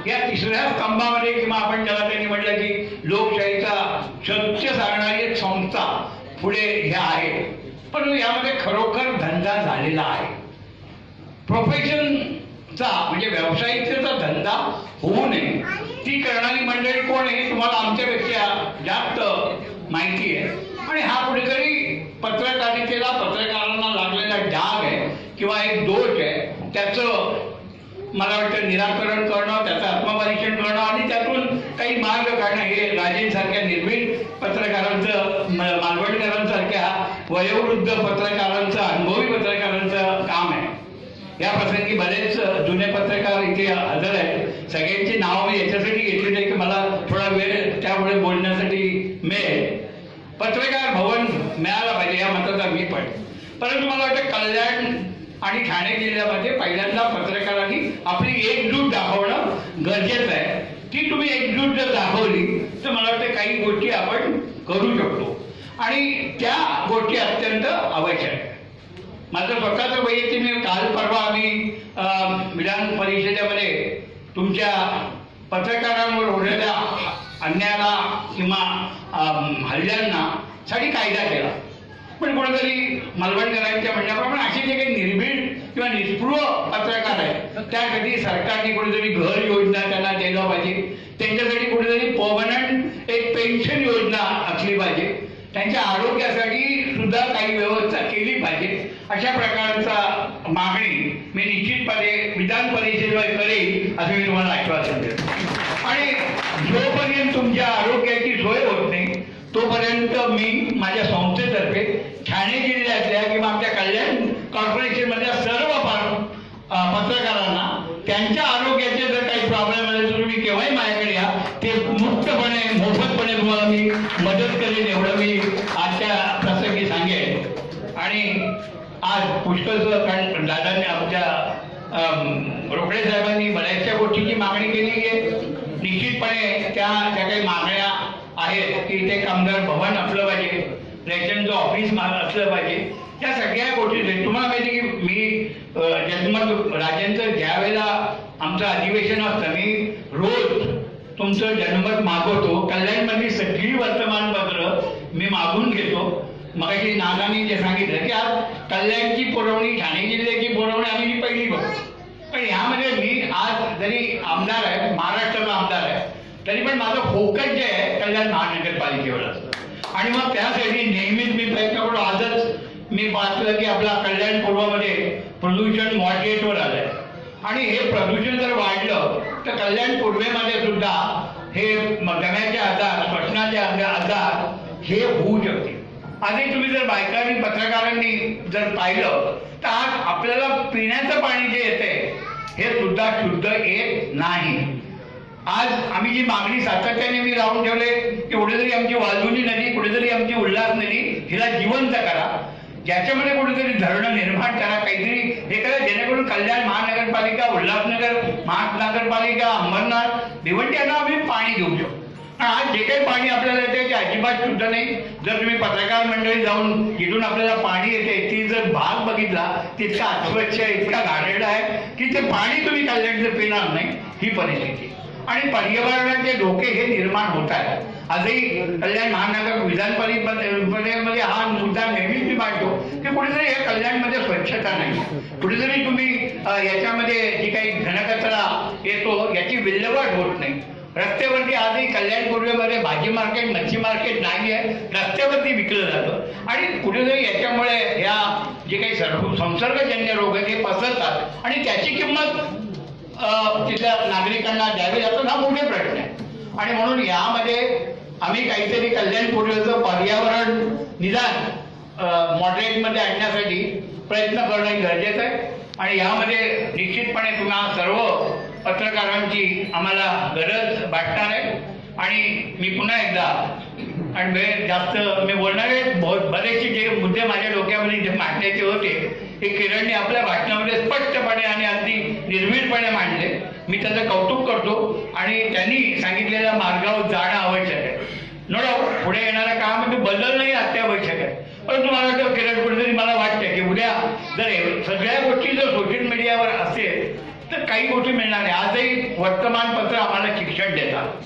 या तिसऱ्या स्तंभामध्ये किंवा आपण ज्याला त्यांनी म्हटलं की लोकशाहीचा सत्य सांगणारी एक संस्था पुढे ह्या आहे. पण यामध्ये खरोखर धंदा झालेला आहे. प्रोफेशनचा म्हणजे व्यावसायिकतेचा धंदा होऊ नये ती करणारी मंडळी कोण आहे तुम्हाला आमच्यापेक्षा जास्त माहिती आहे. आणि हा कुठेतरी पत्रकारितेला पत्रकारांना लागलेला डाग आहे किंवा एक दोष आहे, त्याचं मला वाटतं निराकरण करणं, त्याचं आत्मपरीक्षण करणं आणि त्यातून काही मार्ग काढणं हे राजेंसारख्या निर्भीड पत्रकारांचं, मालवणकरांसारख्या वयोवृद्ध पत्रकारांचं, अनुभवी पत्रकारांचं काम आहे. या प्रसंगी बरेच जुने पत्रकार इथे हजर आहेत. सगळ्यांची नावं मी याच्यासाठी घेतली नाही की मला थोडा वेळ त्यामुळे बोलण्यासाठी मिळेल. पत्रकार भवन मिळालं पाहिजे या मताचा मी पण. परंतु मला वाटतं कल्याण आणि ठाणे जिल्ह्यामध्ये पहिल्यांदा पत्रकारांनी आपली एकजूट दाखवणं गरजेचं आहे. ती तुम्ही एकजूट जर दाखवली तर मला वाटतं काही गोष्टी आपण करू शकतो आणि त्या गोष्टी अत्यंत आवश्यक आहे. माझं स्वतःचं वैयक्तिक मी काल परवा आम्ही विधान परिषदेमध्ये तुमच्या पत्रकारांवर होणाऱ्या अन्यायाला किंवा हल्ल्यांना साठी कायदा केला. पण कुठेतरी मालवणकरांच्या म्हणण्याप्रमाणे असे जे काही निर्भीड किंवा निष्पृह पत्रकार आहेत त्यासाठी सरकारने कुठेतरी घर योजना त्यांना द्यायला पाहिजे. त्यांच्यासाठी कुठेतरी परमनंट एक पेन्शन योजना असली पाहिजे. त्यांच्या आरोग्यासाठी सुद्धा काही व्यवस्था केली पाहिजे. अशा प्रकारचा मागणी मी निश्चितपणे विधान परिषदेवर करेल असं मी तुम्हाला आश्वासन देतो. आणि जोपर्यंत तुमच्या आरोग्याची सोय होत नाही तोपर्यंत मी माझ्या संस्थेतर्फे ठाणे जिल्ह्यातल्या किंवा आमच्या कल्याण कॉर्पोरेशन मधल्या सर्व पत्रकारांना त्यांच्या आरोग्याचे जर काही प्रॉब्लेम आले तर तुम्ही केव्हाही माझ्याकडे या. ते मुक्तपणे मोफतपणे तुम्हाला मी मदत करेन एवढं मी आजच्या प्रसंगी सांगेन. आणि आज पुष्कळचं कारण दादांनी आमच्या रोकडे साहेबांनी बऱ्याचशा गोष्टीची मागणी केली आहे. निश्चितपणे त्या ज्या काही मागण्या आहेत की ते कामगार भवन असलं पाहिजे, रेशनचं ऑफिस असलं पाहिजे, या सगळ्या गोष्टी तुम्हाला माहिती की मी जन्मत राजेंचं ज्या वेळेला आमचं अधिवेशन असतं मी रोज तुमचं जनमत मागवतो. कल्याणमधली सगळी वर्तमानपत्र मी मागून घेतो. मगाशी नानांनी जे सांगितलं की आज कल्याणची पुरवणी, ठाणे जिल्ह्याची पुरवणी आम्ही पहिली बघतो. पण यामध्ये मी आज जरी आमदार आहे, महाराष्ट्राचा आमदार आहे, तरी पण माझं फोकस जे आहे कल्याण महानगरपालिकेवर असतं. आणि मग त्यासाठी नेहमीच मी प्रयत्न करतो. आजच मी पाहतलं की आपला कल्याण पूर्वमध्ये प्रदूषण मॉडरेटवर आलंय आणि हे प्रदूषण जर वाढलं तर कल्याण पूर्वेमध्ये सुद्धा हे दम्याचे आजार, श्वसनाचे आजार हे होऊ शकते. आधी तुम्ही जर बायकांनी पत्रकारांनी जर पाहिलं तर आज आपल्याला पिण्याचं पाणी जे येते हे सुद्धा शुद्ध येत नाही. आज आम्ही जी मागणी सातत्याने मी लावून ठेवले की कुठेतरी आमची वालधुनी नदी, कुठेतरी आमची उल्हास नदी हिला जिवंत करा, ज्याच्यामध्ये कुठेतरी धरणं निर्माण करा, काहीतरी हे करा जेणेकरून कल्याण महानगरपालिका, उल्हासनगर महानगरपालिका, अंबरनाथ, भिवंडी यांना आम्ही पाणी देऊ शकतो. आज जे काही पाणी आपल्याला येते ते अजिबात शुद्ध नाही. जर तुम्ही पत्रकार मंडळी जाऊन जिथून आपल्याला पाणी येते ती जर भाग बघितला तितका अस्वच्छ, इतका घाणेरडा आहे की ते पाणी तुम्ही कल्याणचं पिणार नाही ही परिस्थिती. आणि पर्यावरणाचे धोके हे निर्माण होत आहेत. आजही कल्याण महानगर विधान परिषदेमध्ये हा मुद्दा नेहमीच मी मांडतो की कुठेतरी या कल्याणमध्ये स्वच्छता नाही. कुठेतरी तुम्ही याच्यामध्ये जी काही घनकचरा येतो याची विल्हेवाट होत नाही. रस्त्यावरती आजही कल्याण पूर्वेमध्ये भाजी मार्केट, मच्छी मार्केट नाही आहे, रस्त्यावरती विकलं जातं. आणि कुठेतरी याच्यामुळे ह्या जे काही संसर्गजन्य रोग आहेत हे पसरतात आणि त्याची किंमत तिथल्या नागरिकांना द्यावी लागतात. हा मोठे प्रश्न आहे. आणि म्हणून यामध्ये आम्ही काहीतरी कल्याण पूर्वेचं पर्यावरण निदान मॉडरेटमध्ये आणण्यासाठी प्रयत्न करणं गरजेचं आहे. आणि यामध्ये निश्चितपणे तुम्हा सर्व पत्रकारांची आम्हाला गरज वाटणार आहे. आणि मी पुन्हा एकदा, आणि वेळ जास्त मी बोलणार आहे, बरेचसे जे मुद्दे माझ्या डोक्यामध्ये जे मांडण्याचे होते हे किरणने आपल्या भाषणामध्ये स्पष्टपणे आणि अगदी निर्भीडपणे मांडले. मी त्याचं कौतुक करतो आणि त्यांनी सांगितलेल्या मार्गावर जाणं आवश्यक आहे. नो डाऊट पुढे येणाऱ्या काळामध्ये बदल नाही अत्यावश्यक आहे. परंतु मला वाटतं किरण कुठेतरी मला वाटतं की उद्या जर सगळ्या गोष्टी जर सोशल मीडियावर असेल तर काही गोष्टी मिळणार नाही. आजही वर्तमानपत्र आम्हाला शिक्षण देतात.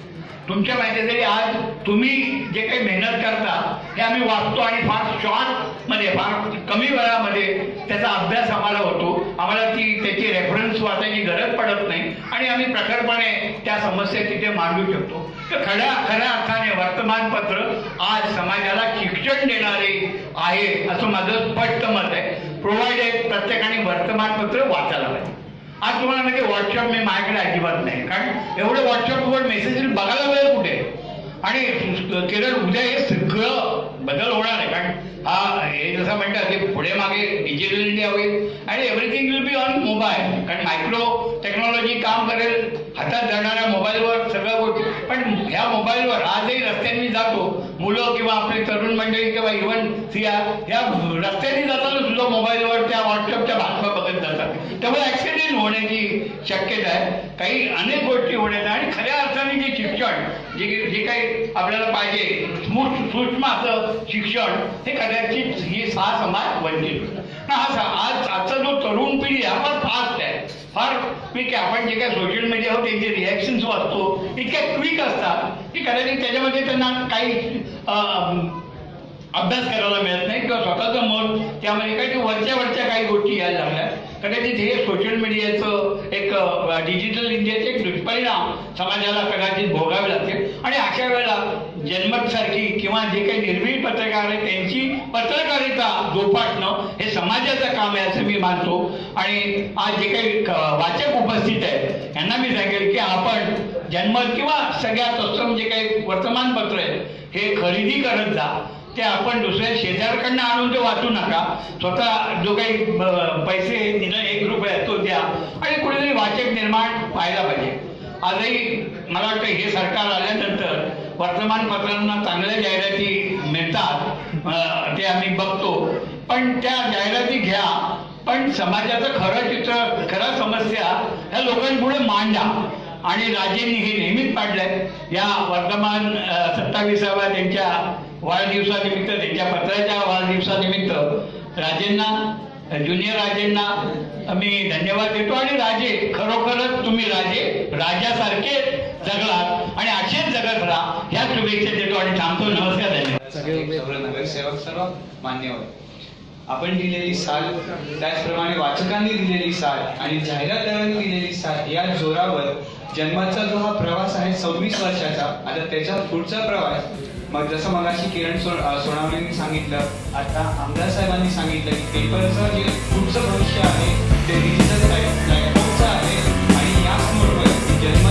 तुमच्या माहितीसाठी आज तुम्ही जे काही मेहनत करता हे आम्ही वाचतो आणि फार शॉर्टमध्ये फार कमी वेळामध्ये त्याचा अभ्यास आम्हाला होतो. आम्हाला त्याची रेफरन्स वाचायची गरज पडत नाही आणि आम्ही प्रखरपणे त्या समस्या तिथे मांडू शकतो. तर खऱ्या अर्थाने वर्तमानपत्र आज समाजाला शिक्षण देणारे आहे असं माझं स्पष्ट मत आहे. प्रोव्हाइडेड प्रत्येकाने वर्तमानपत्र वाचायला पाहिजे. आज तुम्हाला म्हणजे व्हॉट्सअप मी माझ्याकडे अजिबात नाही, कारण एवढं व्हॉट्सअपवर मेसेज बघायला वेळ कुठे. आणि केरळ उद्या हे सगळं बदल होणार आहे, कारण हे जसं म्हणतात की पुढे मागे डिजिटल इंडिया होईल आणि everything will be on mobile. कारण मायक्रो टेक्नॉलॉजी काम करेल, हातात धरणाऱ्या मोबाईलवर सगळ्या गोष्टी. पण ह्या मोबाईलवर आजही रस्त्यांनी जातो मुलं किंवा आपली तरुण मंडळी किंवा इव्हन स्त्रिया ह्या रस्त्यांनी जाताना सुद्धा मोबाईलवर त्या व्हॉट्सअपच्या बातम्या बघत जातात. त्यामुळे ऍक्सिडेंट होण्याची शक्यता आहे, काही अनेक गोष्टी होण्यात. आणि खऱ्या अर्थाने जे शिक्षण जे काही आपल्याला पाहिजे सूक्ष्म असं शिक्षण हे कदाचित ही समाज वंचित. आजचा जो तरुण पिढी आहे फार फास्ट आहे, फार क्विक आहे. आपण जे काही सोशल मीडियावर त्यांचे रिॲक्शन्स वाचतो इतक्या क्विक असतात की कदाचित त्याच्यामध्ये त्यांना काही अभ्यास करायला मिळत नाही किंवा स्वतःचं मत त्यामध्ये काही वरच्या काही गोष्टी यायला लागल्या. कदाचित हे सोशल मीडियाचं एक डिजिटल इंडियाचे एक दुष्परिणाम समाजाला कदाचित भोगावे लागतील. आणि अशा वेळेला जनमतसारखी किंवा जे काही निर्भीड पत्रकार आहे त्यांची पत्रकारिता जोपासणं हे समाजाचं काम आहे असं मी मानतो. आणि आज जे काही वाचक उपस्थित आहेत यांना मी सांगेल की आपण जनमत किंवा सगळ्यात तत्सम जे काही वर्तमानपत्र आहे हे खरेदी करत जा. ते आपण दुसऱ्या शेजारकडनं आणून ते वाचू नका. स्वतः जो काही पैसे निदान 1 रुपया तो द्या आणि कुठेतरी वाचक निर्माण व्हायला पाहिजे. आजही मला वाटतं हे सरकार आल्यानंतर वर्तमानपत्रांना चांगल्या जाहिराती मिळतात ते आम्ही बघतो. पण त्या जाहिराती घ्या, पण समाजाचं खरं चित्र खऱ्या समस्या ह्या लोकांपुढे मांडा. आणि राजेंनी हे नेहमीच पाडलंय. या वर्तमान 27व्या त्यांच्या वाढदिवसानिमित्त त्यांच्या पत्राच्या वाढदिवसानिमित्त राजेंना ज्युनियर राजेंना मी धन्यवाद देतो. आणि राजे खरोखरच तुम्ही राजासारखे जगलात आणि असेच जगत राहा ह्या शुभेच्छा देतो आणि थांबतो. नमस्कार, धन्यवाद. सगळे नगरसेवक सर्व मान्यवर आपण दिलेली साथ, त्याचप्रमाणे वाचकांनी दिलेली साथ आणि जाहिरातदारांनी दिलेली साथ या जोरावर जन्माचा जो हा प्रवास आहे 26 वर्षाचा, आता त्याचा पुढचा प्रवास मग जसं मगाशी किरण सोनावणेंनी सांगितलं, आता आमदार साहेबांनी सांगितलं की पेपरचं जे पुढचं भविष्य आहे ते डिजिटल प्लॅटफॉर्मचं आहे. आणि याच मोडवर जन्म